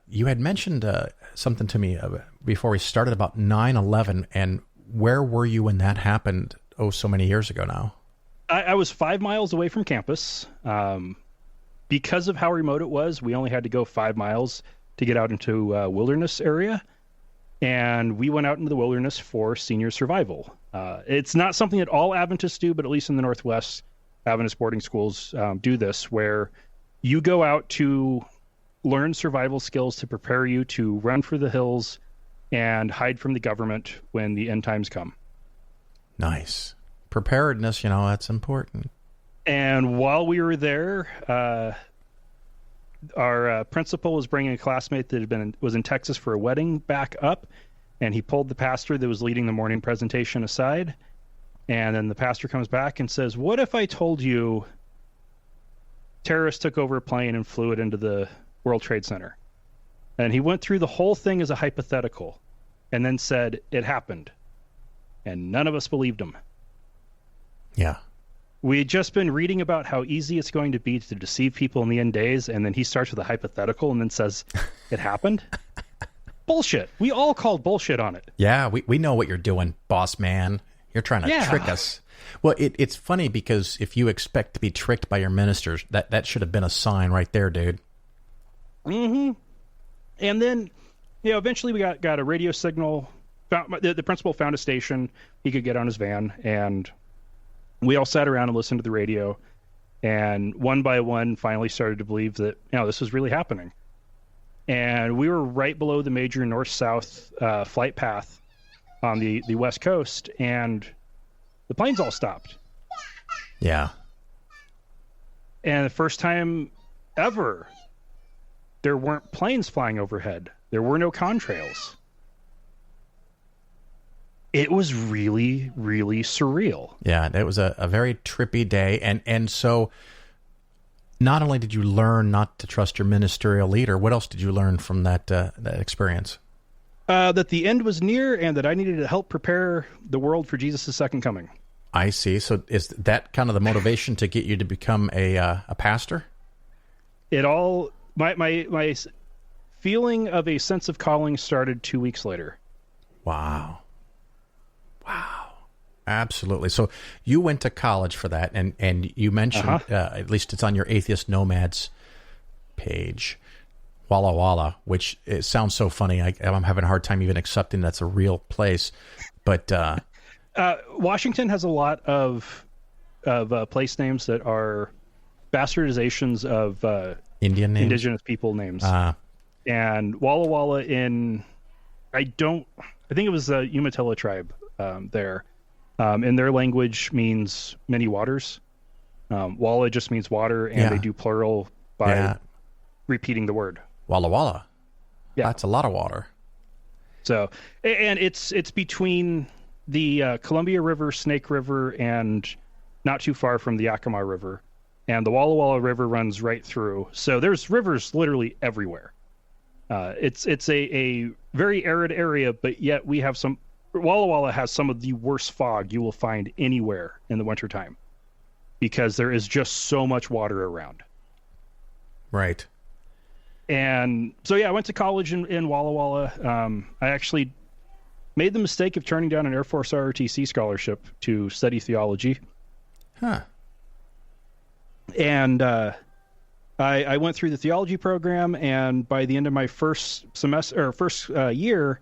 you had mentioned something to me before we started about 9/11, and where were you when that happened? Oh, so many years ago now. I was 5 miles away from campus. Because of how remote it was, we only had to go 5 miles to get out into a wilderness area. And we went out into the wilderness for senior survival. It's not something that all Adventists do, but at least in the Northwest, Adventist boarding schools do this, where you go out to learn survival skills to prepare you to run for the hills and hide from the government when the end times come. Nice. preparedness, that's important. And while we were there, our principal was bringing a classmate that was in Texas for a wedding back up, and he pulled the pastor that was leading the morning presentation aside, and then the pastor comes back and says, "What if I told you terrorists took over a plane and flew it into the World Trade Center?" And he went through the whole thing as a hypothetical and then said it happened, and none of us believed him. Yeah. We had just been reading about how easy it's going to be to deceive people in the end days, and then he starts with a hypothetical and then says, it happened? Bullshit. We all called bullshit on it. Yeah, we know what you're doing, boss man. You're trying to trick us. Well, it's funny because if you expect to be tricked by your ministers, that should have been a sign right there, dude. Mm-hmm. And then, eventually we got a radio signal. The principal found a station he could get on his van, and we all sat around and listened to the radio, and one by one finally started to believe that, this was really happening. And we were right below the major north-south flight path on the West Coast, and the planes all stopped. Yeah. And the first time ever, there weren't planes flying overhead. There were no contrails. It was really, really surreal. Yeah, it was a very trippy day. And so not only did you learn not to trust your ministerial leader, what else did you learn from that experience? That the end was near and that I needed to help prepare the world for Jesus' second coming. I see. So is that kind of the motivation to get you to become a pastor? My feeling of a sense of calling started 2 weeks later. Wow. Absolutely. So you went to college for that, and you mentioned, at least it's on your Atheist Nomads page, Walla Walla, which it sounds so funny. I'm having a hard time even accepting that's a real place. But Washington has a lot of place names that are bastardizations of Indian names? indigenous people names. And Walla Walla I think it was the Umatilla tribe there. In their language means many waters. Walla just means water, and they do plural by repeating the word. Walla Walla. Yeah. That's a lot of water. So, and it's between the Columbia River, Snake River, and not too far from the Yakima River. And the Walla Walla River runs right through. So there's rivers literally everywhere. It's a very arid area, but yet we have Walla Walla has some of the worst fog you will find anywhere in the wintertime because there is just so much water around. Right. And so, I went to college in Walla Walla. I actually made the mistake of turning down an Air Force ROTC scholarship to study theology. Huh. And I went through the theology program, and by the end of my first year,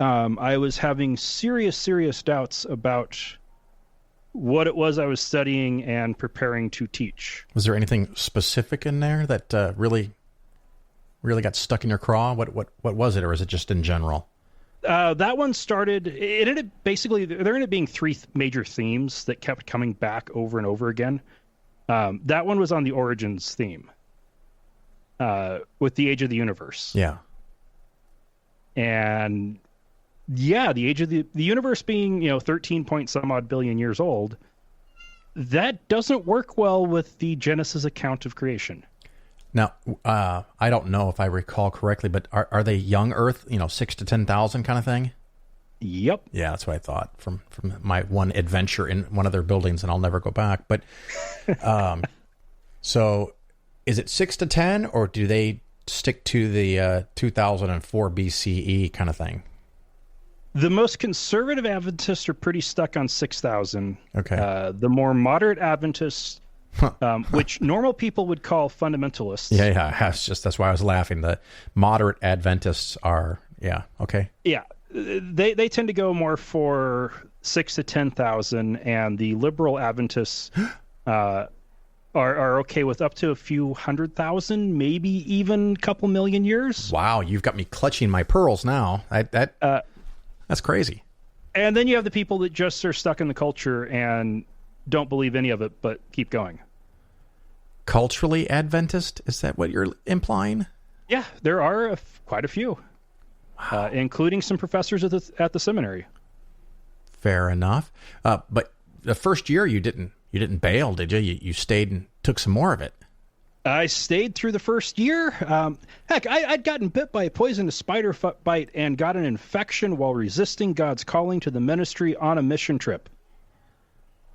I was having serious doubts about what it was I was studying and preparing to teach. Was there anything specific in there that really got stuck in your craw? What was it, or is it just in general? That one started. It ended there ended up being three major themes that kept coming back over and over again. That one was on the origins theme, with the age of the universe. Yeah. And the age of the universe being 13 point some odd billion years old, that doesn't work well with the Genesis account of creation. Now, I don't know if I recall correctly, but are they young Earth, 6 to 10,000 kind of thing? Yep. Yeah, that's what I thought from my one adventure in one of their buildings, and I'll never go back. But so is it 6 to 10, or do they stick to the 2004 BCE kind of thing? The most conservative Adventists are pretty stuck on 6,000. Okay. The more moderate Adventists, which normal people would call fundamentalists. Yeah. That's why I was laughing. The moderate Adventists are, okay. Yeah. They tend to go more for 6 to 10,000, and the liberal Adventists are okay with up to a few 100,000, maybe even a couple million years. Wow, you've got me clutching my pearls now. That's crazy. And then you have the people that just are stuck in the culture and don't believe any of it, but keep going. Culturally Adventist? Is that what you're implying? Yeah, there are quite a few, including some professors at the seminary. Fair enough. But the first year you didn't bail, did you? You stayed and took some more of it. I stayed through the first year. Heck, I'd gotten bit by a poisonous spider bite and got an infection while resisting God's calling to the ministry on a mission trip.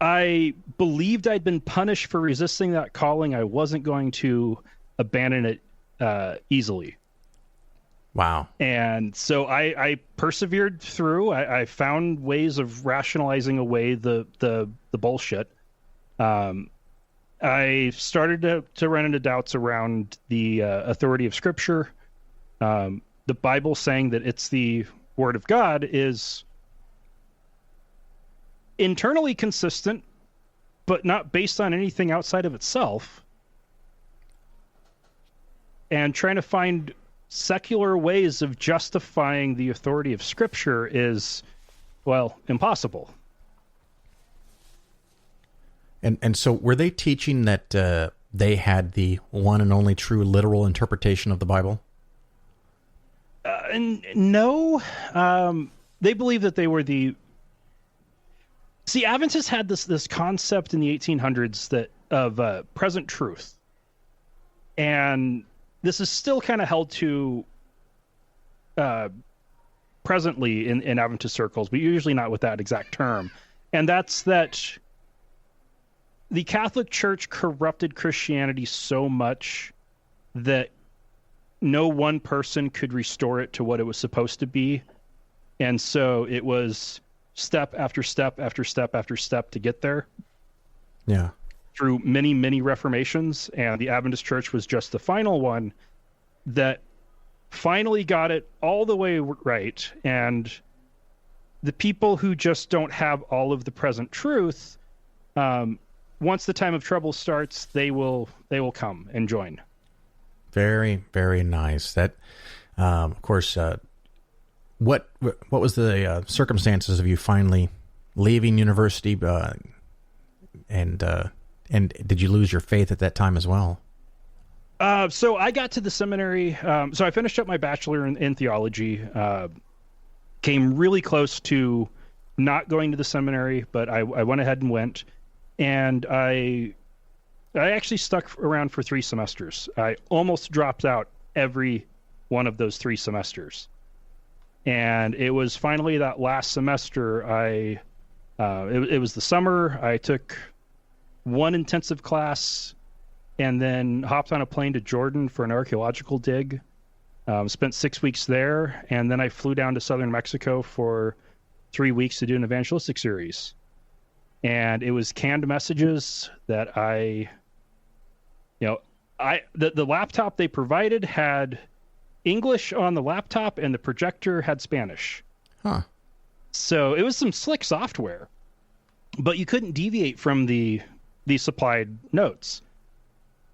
I believed I'd been punished for resisting that calling. I wasn't going to abandon it easily. Wow. And so I persevered through. I found ways of rationalizing away the bullshit. I started to run into doubts around the authority of Scripture. The Bible saying that it's the Word of God is internally consistent, but not based on anything outside of itself. And trying to find secular ways of justifying the authority of Scripture is, well, impossible. And so were they teaching that they had the one and only true literal interpretation of the Bible? No. They believe that they were the... See, Adventists had this concept in the 1800s of present truth. And this is still kind of held to presently in Adventist circles, but usually not with that exact term. And that's that the Catholic Church corrupted Christianity so much that no one person could restore it to what it was supposed to be. And so it was step after step after step after step to get there. Yeah. Through many, many reformations. And the Adventist Church was just the final one that finally got it all the way right. And the people who just don't have all of the present truth, once the time of trouble starts, they will come and join. Very, very nice. That, of course, what was the circumstances of you finally leaving university, and did you lose your faith at that time as well? So I got to the seminary. So I finished up my bachelor in theology. Came really close to not going to the seminary, but I went ahead and went. And I actually stuck around for 3 semesters. I almost dropped out every one of those 3 semesters. And it was finally that last semester, it was the summer. I took 1 intensive class and then hopped on a plane to Jordan for an archaeological dig. Spent 6 weeks there. And then I flew down to southern Mexico for 3 weeks to do an evangelistic series. And it was canned messages that the laptop they provided had English on the laptop and the projector had Spanish. Huh. So it was some slick software, but you couldn't deviate from the supplied notes.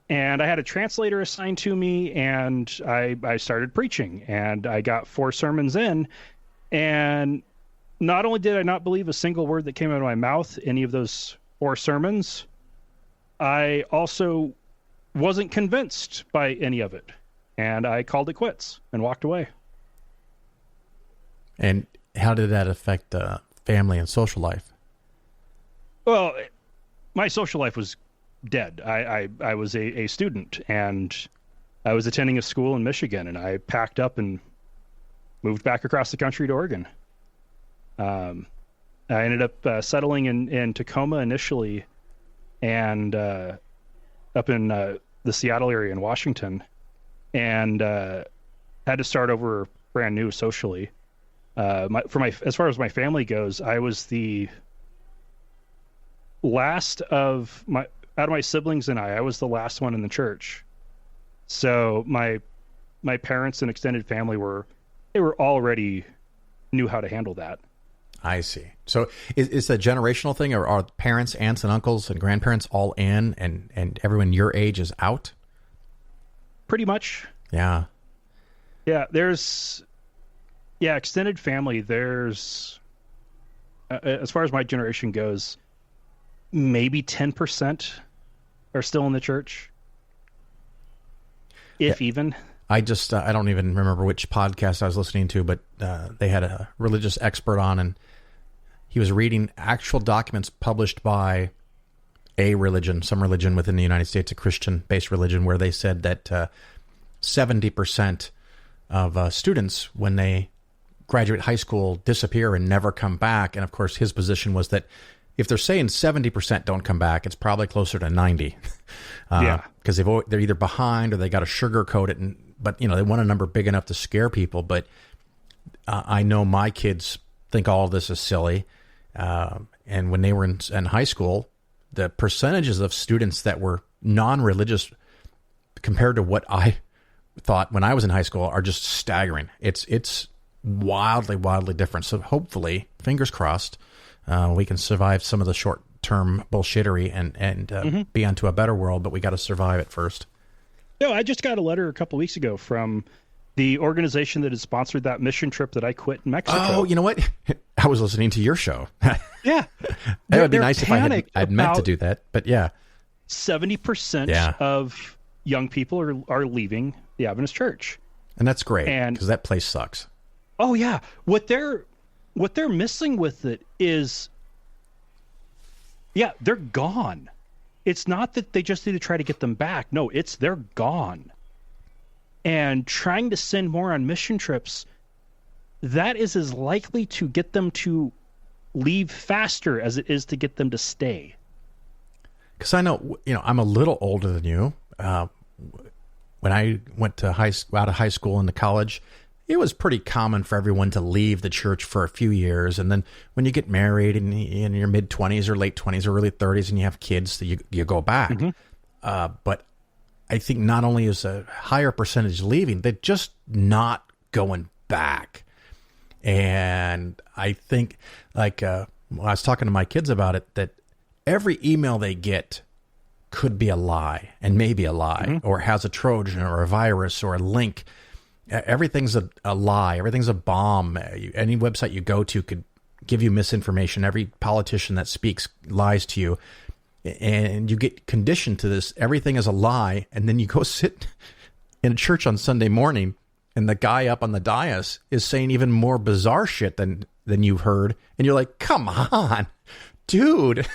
And I had a translator assigned to me, and I started preaching, and I got 4 sermons in, and not only did I not believe a single word that came out of my mouth, any of those 4 sermons, I also wasn't convinced by any of it. And I called it quits and walked away. And how did that affect family and social life? Well, my social life was dead. I was a student, and I was attending a school in Michigan, and I packed up and moved back across the country to Oregon. I ended up settling in Tacoma initially, and up in the Seattle area in Washington, and had to start over brand new socially. As far as my family goes, I was the last out of my siblings and I was the last one in the church. So my parents and extended family were already knew how to handle that. I see. So is a generational thing, or are parents, aunts, and uncles and grandparents all in, and everyone your age is out? Pretty much. Yeah. Yeah, extended family. There's as far as my generation goes, maybe 10% are still in the church, if even. I just, I don't even remember which podcast I was listening to, but they had a religious expert on, and he was reading actual documents published by a religion, some religion within the United States, a Christian-based religion, where they said that 70% of students, when they graduate high school, disappear and never come back. And of course, his position was that if they're saying 70% don't come back, it's probably closer to 90. Because they're either behind or they got to sugarcoat it. But they want a number big enough to scare people. But I know my kids think all of this is silly. And when they were in high school, the percentages of students that were non-religious compared to what I thought when I was in high school are just staggering. It's wildly different. So hopefully, fingers crossed, we can survive some of the short-term bullshittery and be onto a better world, but we got to survive it first. No, I just got a letter a couple weeks ago from the organization that had sponsored that mission trip that I quit in Mexico. Oh, you know what? I was listening to your show. Yeah. It would be nice if I'd meant to do that, but yeah. 70% of young people are leaving the Adventist Church. And that's great, because that place sucks. Oh, yeah. What they're missing with it is, they're gone. It's not that they just need to try to get them back. No, they're gone. And trying to send more on mission trips, that is as likely to get them to leave faster as it is to get them to stay. Because I know, I'm a little older than you. When I went to out of high school into college, it was pretty common for everyone to leave the church for a few years. And then when you get married and in your mid-20s or late 20s or early 30s and you have kids, you go back. Mm-hmm. But I think not only is a higher percentage leaving, they're just not going back. And I think, I was talking to my kids about it, that every email they get could be a lie, and maybe a lie, or has a Trojan or a virus or a link. Everything's a lie. Everything's a bomb. Any website you go to could give you misinformation. Every politician that speaks lies to you. And you get conditioned to this. Everything is a lie. And then you go sit in a church on Sunday morning, and the guy up on the dais is saying even more bizarre shit than you've heard. And you're like, come on, dude.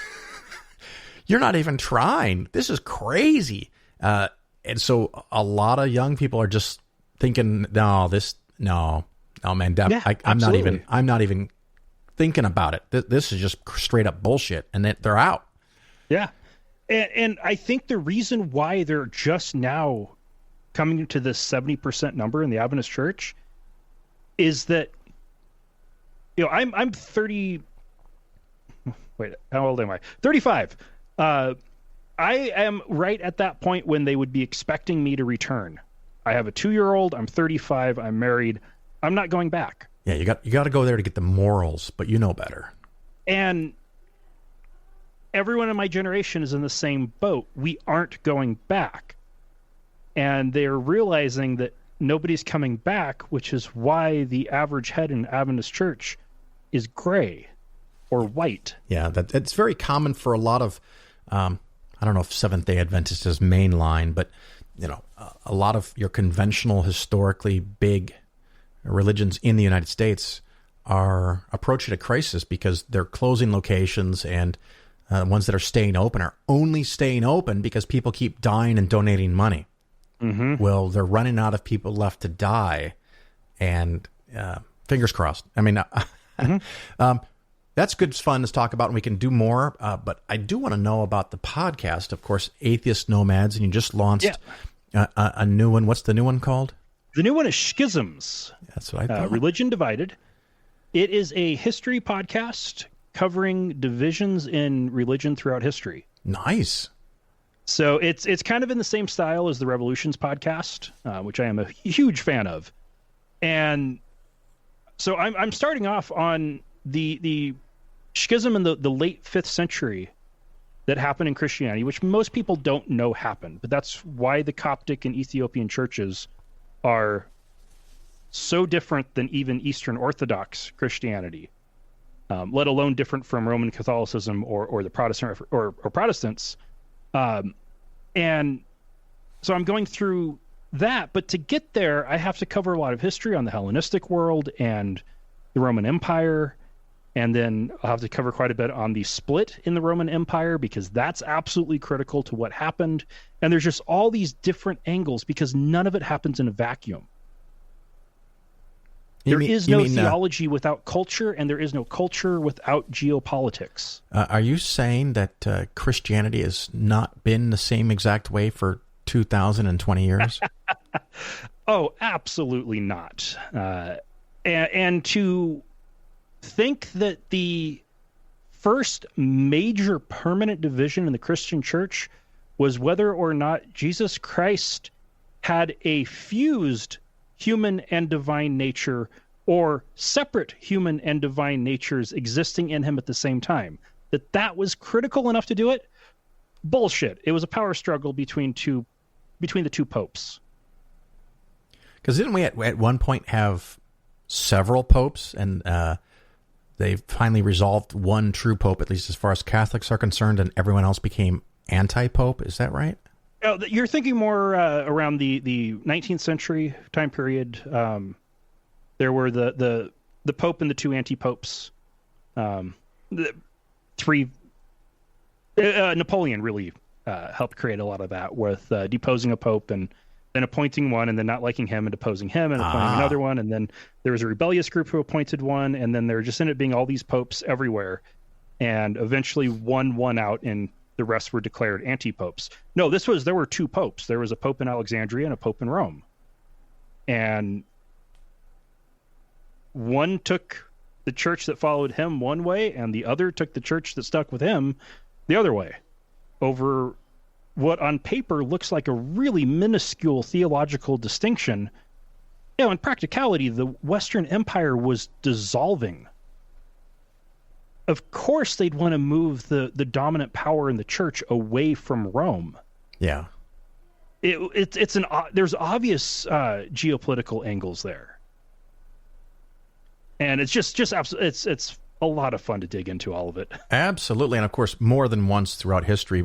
You're not even trying. This is crazy. And so a lot of young people are just thinking, no, man, I'm not even thinking about it. This is just straight up bullshit. And they're out. Yeah. And I think the reason why they're just now coming to this 70% number in the Adventist Church is that, I'm 30. Wait, how old am I? 35. I am right at that point when they would be expecting me to return. I have a 2-year-old. I'm 35. I'm married. I'm not going back. Yeah, you got to go there to get the morals, but you know better. And everyone in my generation is in the same boat. We aren't going back. And they're realizing that nobody's coming back, which is why the average head in Adventist Church is gray or white. Yeah, it's very common for a lot of, I don't know if Seventh-day Adventist is mainline, but a lot of your conventional, historically big religions in the United States are approaching a crisis because they're closing locations, and ones that are staying open are only staying open because people keep dying and donating money. Mm-hmm. Well, they're running out of people left to die, and fingers crossed. I mean, that's good fun to talk about, and we can do more. But I do want to know about the podcast, of course, Atheist Nomads, and you just launched a new one. What's the new one called? The new one is Schisms. That's what I thought. Religion Divided. It is a history podcast covering divisions in religion throughout history. Nice. So it's kind of in the same style as the Revolutions podcast, which I am a huge fan of. And so I'm starting off on the schism in the late 5th century that happened in Christianity, which most people don't know happened. But that's why the Coptic and Ethiopian churches are so different than even Eastern Orthodox Christianity. let alone different from Roman Catholicism or the Protestant or Protestants. And so I'm going through that, but to get there, I have to cover a lot of history on the Hellenistic world and the Roman Empire. And then I'll have to cover quite a bit on the split in the Roman Empire, because that's absolutely critical to what happened. And there's just all these different angles, because none of it happens in a vacuum. There is no theology without culture, and there is no culture without geopolitics. Are you saying that Christianity has not been the same exact way for 2,020 years? Oh, absolutely not. And to think that the first major permanent division in the Christian church was whether or not Jesus Christ had a fused human and divine nature, or separate human and divine natures existing in him at the same time, that was critical enough to do it? Bullshit. It was a power struggle between the two popes. Because didn't we at one point have several popes, and they finally resolved one true pope, at least as far as Catholics are concerned, and everyone else became anti-pope? Is that right? You're thinking more around the 19th century time period. There were the Pope and the two anti-popes. Napoleon really helped create a lot of that, with deposing a pope and then appointing one, and then not liking him and deposing him and appointing another one. And then there was a rebellious group who appointed one, and then there just ended up being all these popes everywhere. And eventually one won out, and the rest were declared anti-popes. No, there were two popes. There was a pope in Alexandria and a pope in Rome. And one took the church that followed him one way, and the other took the church that stuck with him the other way, over what on paper looks like a really minuscule theological distinction. In practicality, the Western Empire was dissolving. Of course they'd want to move the dominant power in the church away from Rome. Yeah. There's obvious geopolitical angles there. And it's just absolutely, it's a lot of fun to dig into all of it. Absolutely. And of course, more than once throughout history,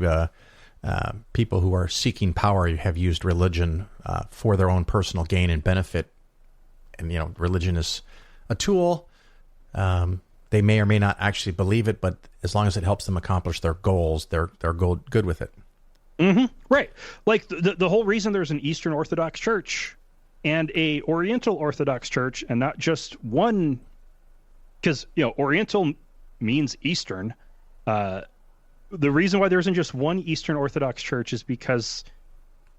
people who are seeking power have used religion for their own personal gain and benefit. And, religion is a tool. They may or may not actually believe it, but as long as it helps them accomplish their goals, they're good with it. Mm-hmm. Right. Like the whole reason there's an Eastern Orthodox Church and a Oriental Orthodox Church, and not just one, because Oriental means Eastern. The reason why there isn't just one Eastern Orthodox Church is because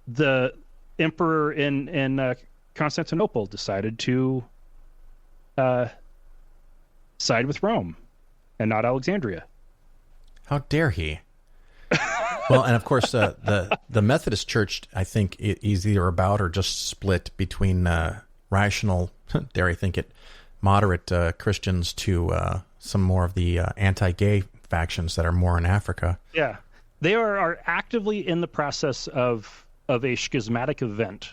the emperor in Constantinople decided to side with Rome and not Alexandria. How dare he? Well, and of course, the Methodist Church, I think, is either about or just split between rational, dare I think it, moderate Christians to some more of the anti-gay factions that are more in Africa. Yeah, they are actively in the process of a schismatic event,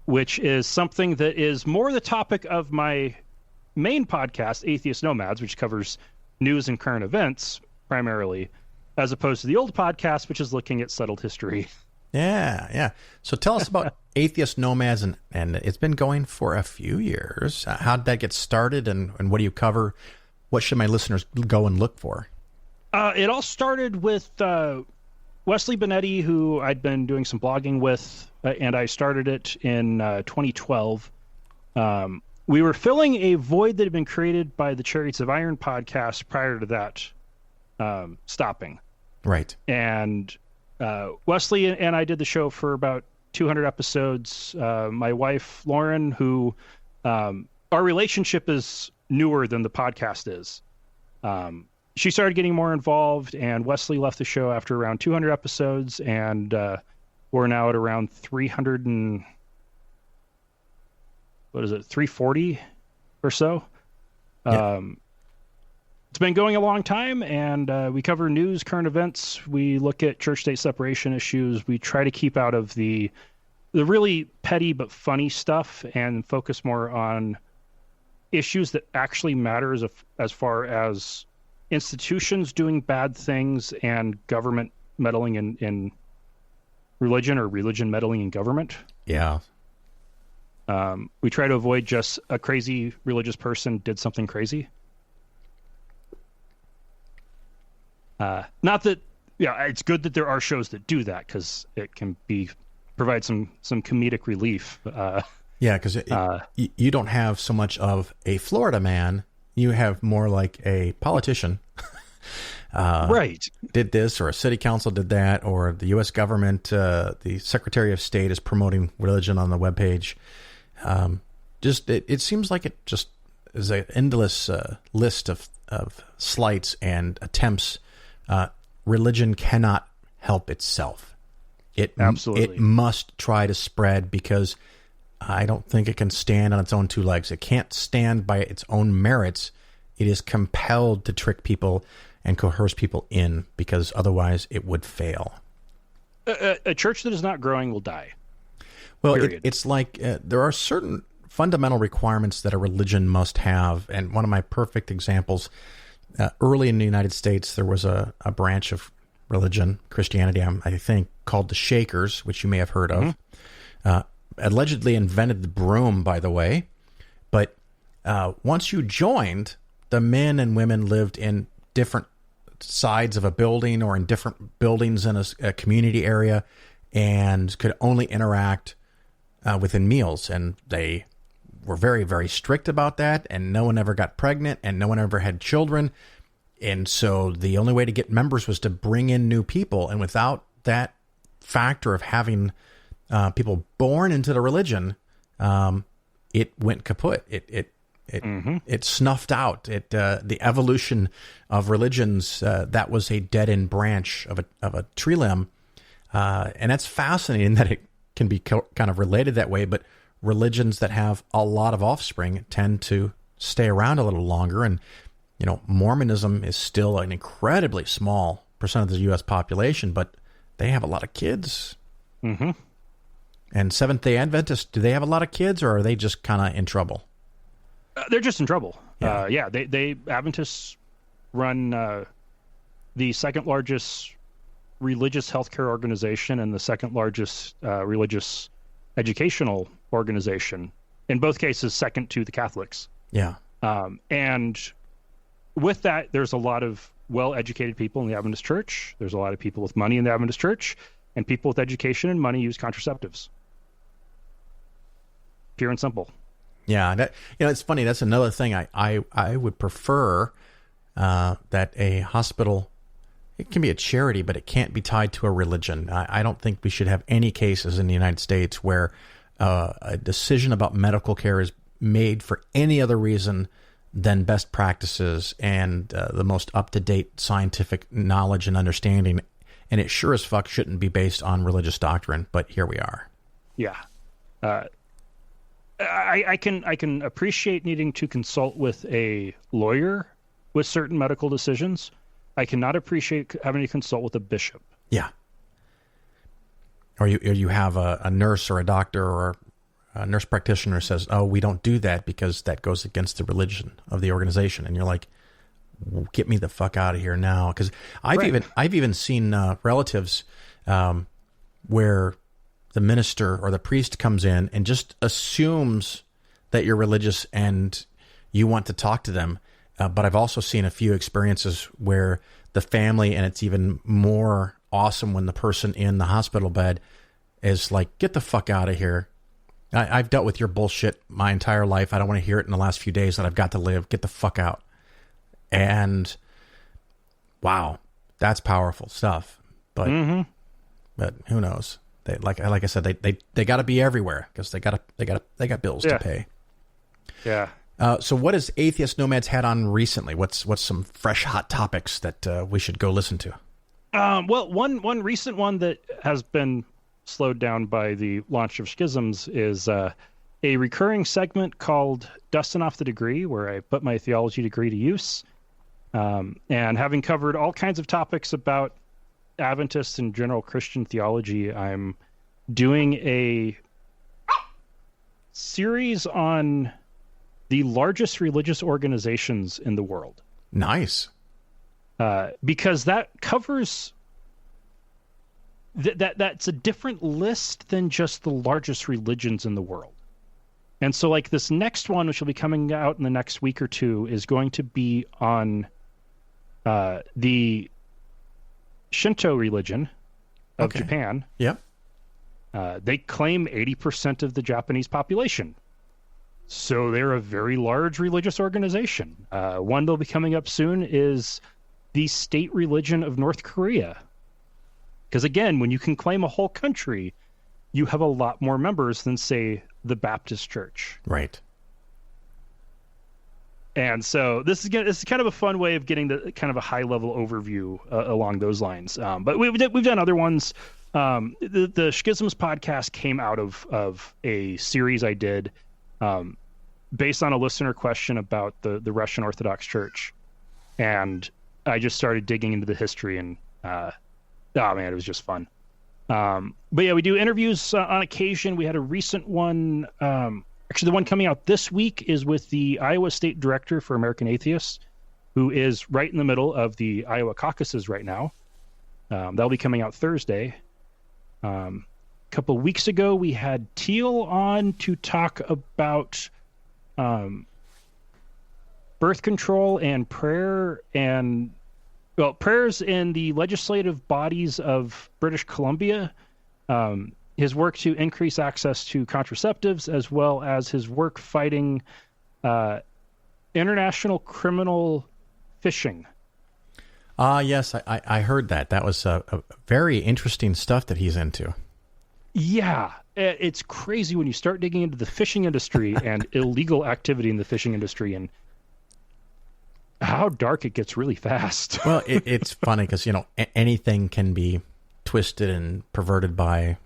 which is something that is more the topic of my main podcast, Atheist Nomads, which covers news and current events primarily, as opposed to the old podcast, which is looking at settled history. Yeah. So tell us about Atheist Nomads, and it's been going for a few years. How did that get started, and what do you cover? What should my listeners go and look for? It all started with Wesley Benetti, who I'd been doing some blogging with, and I started it in 2012. We were filling a void that had been created by the Chariots of Iron podcast prior to that stopping. Right. And Wesley and I did the show for about 200 episodes. My wife, Lauren, who our relationship is newer than the podcast is. She started getting more involved, and Wesley left the show after around 200 episodes, and we're now at around 340 or so. Yeah. It's been going a long time, and we cover news, current events. We look at church-state separation issues. We try to keep out of the really petty but funny stuff and focus more on issues that actually matter as far as institutions doing bad things and government meddling in religion, or religion meddling in government. Yeah. We try to avoid just a crazy religious person did something crazy. Not that, yeah, it's good that there are shows that do that, because it can provide some comedic relief. Yeah, because you don't have so much of a Florida man. You have more like a politician. Right. Did this, or a city council did that, or the U.S. government, the Secretary of State is promoting religion on the webpage. It seems like it just is an endless list of slights and attempts. Religion cannot help itself. Absolutely. It must try to spread, because I don't think it can stand on its own two legs. It can't stand by its own merits. It is compelled to trick people and coerce people in, because otherwise it would fail. A church that is not growing will die. Well, it's like there are certain fundamental requirements that a religion must have. And one of my perfect examples, early in the United States, there was a branch of religion, Christianity, I think, called the Shakers, which you may have heard of. Allegedly invented the broom, by the way. But once you joined, the men and women lived in different sides of a building, or in different buildings in a community area, and could only interact within meals. And they were very, very strict about that, and no one ever got pregnant, and no one ever had children. And so the only way to get members was to bring in new people. And without that factor of having people born into the religion, it went kaput. It snuffed out. The evolution of religions, that was a dead end branch of a tree limb, and that's fascinating that it can be kind of related that way. But religions that have a lot of offspring tend to stay around a little longer. And Mormonism is still an incredibly small percent of the U.S. population, but they have a lot of kids. Mm-hmm. And Seventh-day Adventists, do they have a lot of kids, or are they just kind of in trouble? They're just in trouble. Yeah. They Adventists run the second largest religious healthcare organization and the second largest religious educational organization. In both cases, second to the Catholics. Yeah. And with that, there's a lot of well-educated people in the Adventist Church. There's a lot of people with money in the Adventist Church, and people with education and money use contraceptives. Pure and simple. Yeah, it's funny. That's another thing. I would prefer that a hospital, it can be a charity, but it can't be tied to a religion. I don't think we should have any cases in the United States where a decision about medical care is made for any other reason than best practices and the most up-to-date scientific knowledge and understanding. And it sure as fuck shouldn't be based on religious doctrine, but here we are. Yeah. I can appreciate needing to consult with a lawyer with certain medical decisions. I cannot appreciate having to consult with a bishop. Yeah. Or you have a nurse or a doctor or a nurse practitioner says, "Oh, we don't do that because that goes against the religion of the organization," and you're like, "Get me the fuck out of here now!" Because I've even seen relatives where the minister or the priest comes in and just assumes that you're religious and you want to talk to them. But I've also seen a few experiences where the family, and it's even more awesome when the person in the hospital bed is like, "Get the fuck out of here. I've dealt with your bullshit my entire life. I don't want to hear it in the last few days that I've got to live. Get the fuck out." And wow, that's powerful stuff. But who knows? They, like I said, they got to be everywhere because they got bills to pay. Yeah. So what has Atheist Nomads had on recently? What's some fresh hot topics that we should go listen to? Well, one recent one that has been slowed down by the launch of Schisms is a recurring segment called Dustin Off the Degree, where I put my theology degree to use. And having covered all kinds of topics about Adventist and general Christian theology, I'm doing a series on the largest religious organizations in the world. Nice. Because that covers... That's a different list than just the largest religions in the world. And so, like, this next one, which will be coming out in the next week or two, is going to be on the Shinto religion of Japan. Yep. They claim 80% of the Japanese population. So they're a very large religious organization. One that'll be coming up soon is the state religion of North Korea. Because, again, when you can claim a whole country, you have a lot more members than, say, the Baptist Church. Right. And so this is kind of a fun way of getting the kind of a high-level overview along those lines. But we've done other ones. The Schisms podcast came out of a series I did based on a listener question about the Russian Orthodox Church. And I just started digging into the history, and oh man, it was just fun. But yeah, we do interviews on occasion. We had a recent one. Actually, the one coming out this week is with the Iowa State Director for American Atheists, who is right in the middle of the Iowa caucuses right now. That'll be coming out Thursday. A couple of weeks ago, we had Teal on to talk about birth control and prayer and prayers in the legislative bodies of British Columbia, his work to increase access to contraceptives, as well as his work fighting international criminal fishing. Yes, I heard that. That was a very interesting stuff that he's into. Yeah, it's crazy when you start digging into the fishing industry and illegal activity in the fishing industry, and how dark it gets really fast. Well, it's funny because, anything can be twisted and perverted by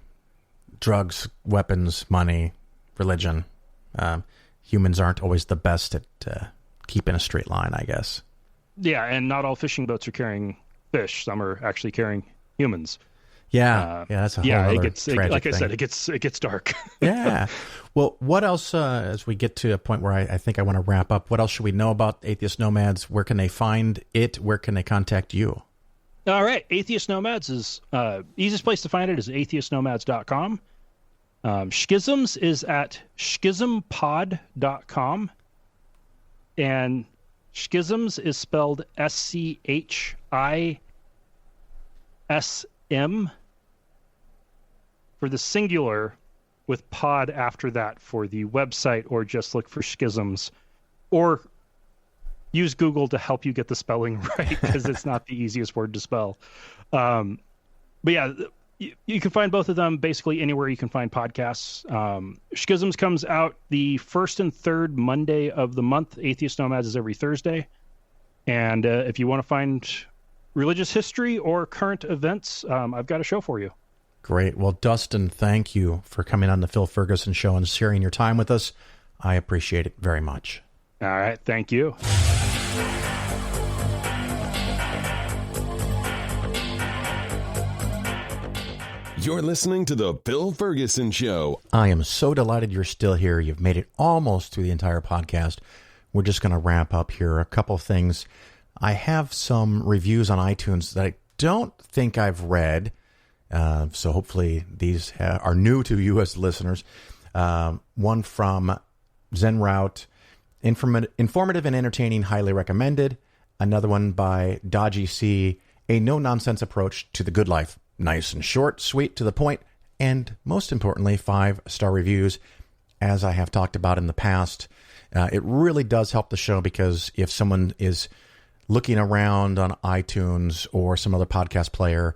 drugs, weapons, money, religion. Humans aren't always the best at keeping a straight line, I guess. Yeah, and not all fishing boats are carrying fish. Some are actually carrying humans. Yeah, that's a whole other tragic thing. I said, it gets dark. Yeah. Well, what else, as we get to a point where I think I want to wrap up, what else should we know about Atheist Nomads? Where can they find it? Where can they contact you? All right. Atheist Nomads is, easiest place to find it is atheistnomads.com. Schisms is at schismpod.com. And Schisms is spelled SCHISM for the singular, with pod after that for the website, or just look for Schisms, or use Google to help you get the spelling right, because it's not the easiest word to spell. But yeah, you can find both of them basically anywhere you can find podcasts. Schisms comes out the first and third Monday of the month. Atheist Nomads is every Thursday. And if you want to find religious history or current events, I've got a show for you. Great. Well, Dustin, thank you for coming on the Phil Ferguson Show and sharing your time with us. I appreciate it very much. All right. Thank you. You're listening to The Bill Ferguson Show. I am so delighted you're still here. You've made it almost through the entire podcast. We're just going to wrap up here. A couple of things. I have some reviews on iTunes that I don't think I've read. So hopefully these are new to you as listeners. One from Zen Route, informative and entertaining, highly recommended. Another one by Dodgy C, a no-nonsense approach to the good life. Nice and short, sweet, to the point, and most importantly, 5-star reviews. As I have talked about in the past, it really does help the show, because if someone is looking around on iTunes or some other podcast player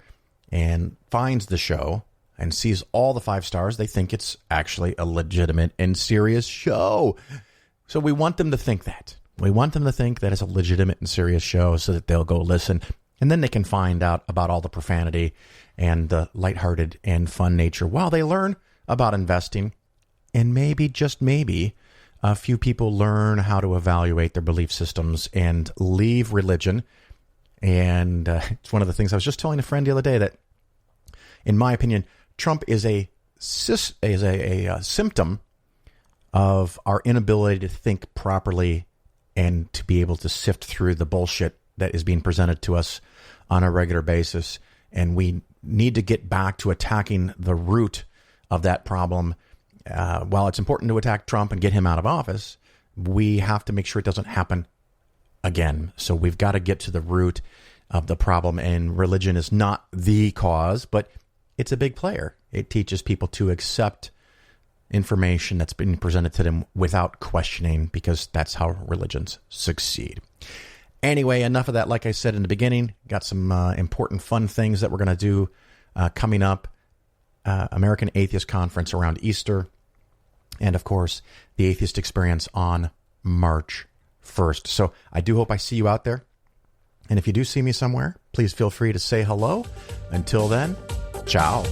and finds the show and sees all the 5 stars, they think it's actually a legitimate and serious show. So we want them to think that. We want them to think that it's a legitimate and serious show, so that they'll go listen. And then they can find out about all the profanity and the lighthearted and fun nature while they learn about investing. And maybe, just maybe, a few people learn how to evaluate their belief systems and leave religion. And it's one of the things I was just telling a friend the other day, that, in my opinion, Trump is a symptom of our inability to think properly and to be able to sift through the bullshit that is being presented to us on a regular basis. And we need to get back to attacking the root of that problem. While it's important to attack Trump and get him out of office, we have to make sure it doesn't happen again. So we've got to get to the root of the problem. And religion is not the cause, but it's a big player. It teaches people to accept information that's been presented to them without questioning, because that's how religions succeed. Anyway, enough of that. Like I said in the beginning, got some important fun things that we're going to do coming up. American Atheist Conference around Easter. And of course, the Atheist Experience on March 1st. So I do hope I see you out there. And if you do see me somewhere, please feel free to say hello. Until then, ciao.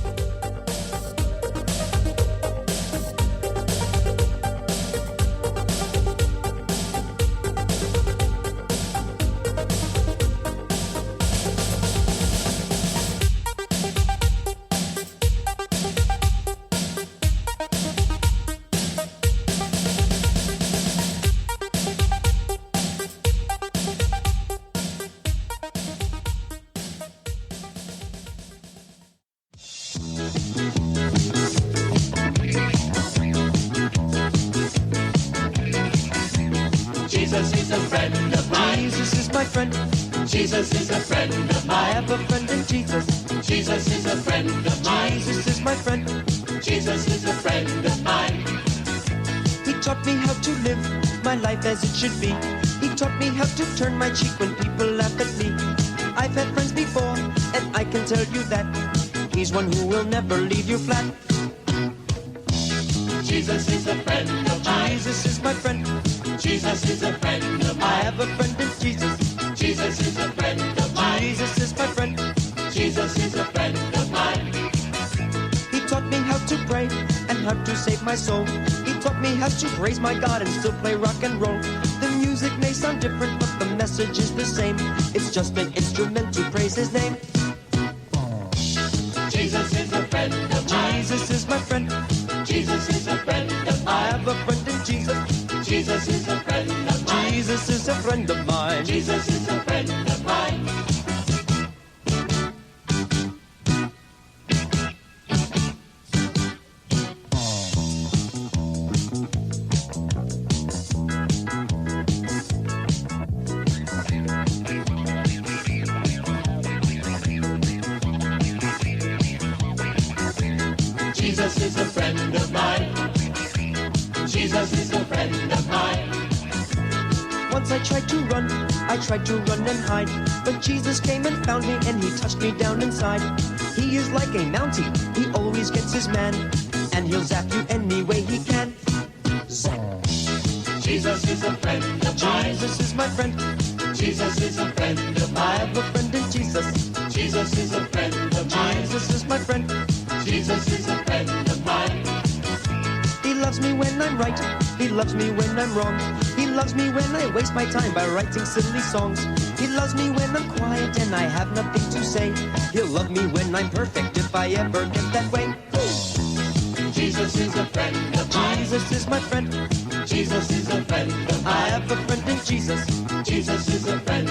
Jesus is a friend of mine. Jesus is my friend. Jesus is a friend of mine. I have a friend in Jesus. Jesus is a friend of mine. Jesus is my friend. Jesus is a friend of mine. He taught me how to live my life as it should be. He taught me how to turn my cheek when people laugh at me. I've had friends before, and I can tell you that he's one who will never leave you flat. Jesus is a friend of mine. Jesus is my friend. Jesus is a friend of mine. I have a friend in Jesus. Jesus is a friend of mine. Jesus is my friend. Jesus is a friend of mine. He taught me how to pray and how to save my soul. He taught me how to praise my God and still play rock and roll. The music may sound different, but the message is the same. It's just an instrument to praise his name. Jesus is a friend of mine. Jesus is my friend. Jesus is a friend of mine. I have a friend in Jesus. Jesus is a friend of mine. Jesus is a friend of mine. Jesus is a friend of mine. Jesus is a friend of mine. Jesus is a friend of mine. Once I tried to run and hide, but Jesus came and found me and he touched me down inside. He is like a Mountie, he always gets his man, and he'll zap you any way he can. Zap. Jesus is a friend of mine. Jesus is my friend. Jesus is a friend of mine. I have a friend in Jesus. Jesus is a friend of mine. Jesus is my friend. Jesus is a friend of mine. He loves me when I'm right. He loves me when I'm wrong. He loves me when I waste my time by writing silly songs. He loves me when I'm quiet and I have nothing to say. He'll love me when I'm perfect if I ever get that way. Jesus is a friend of mine. Jesus is my friend. Jesus is a friend of mine. I have a friend in Jesus. Jesus is a friend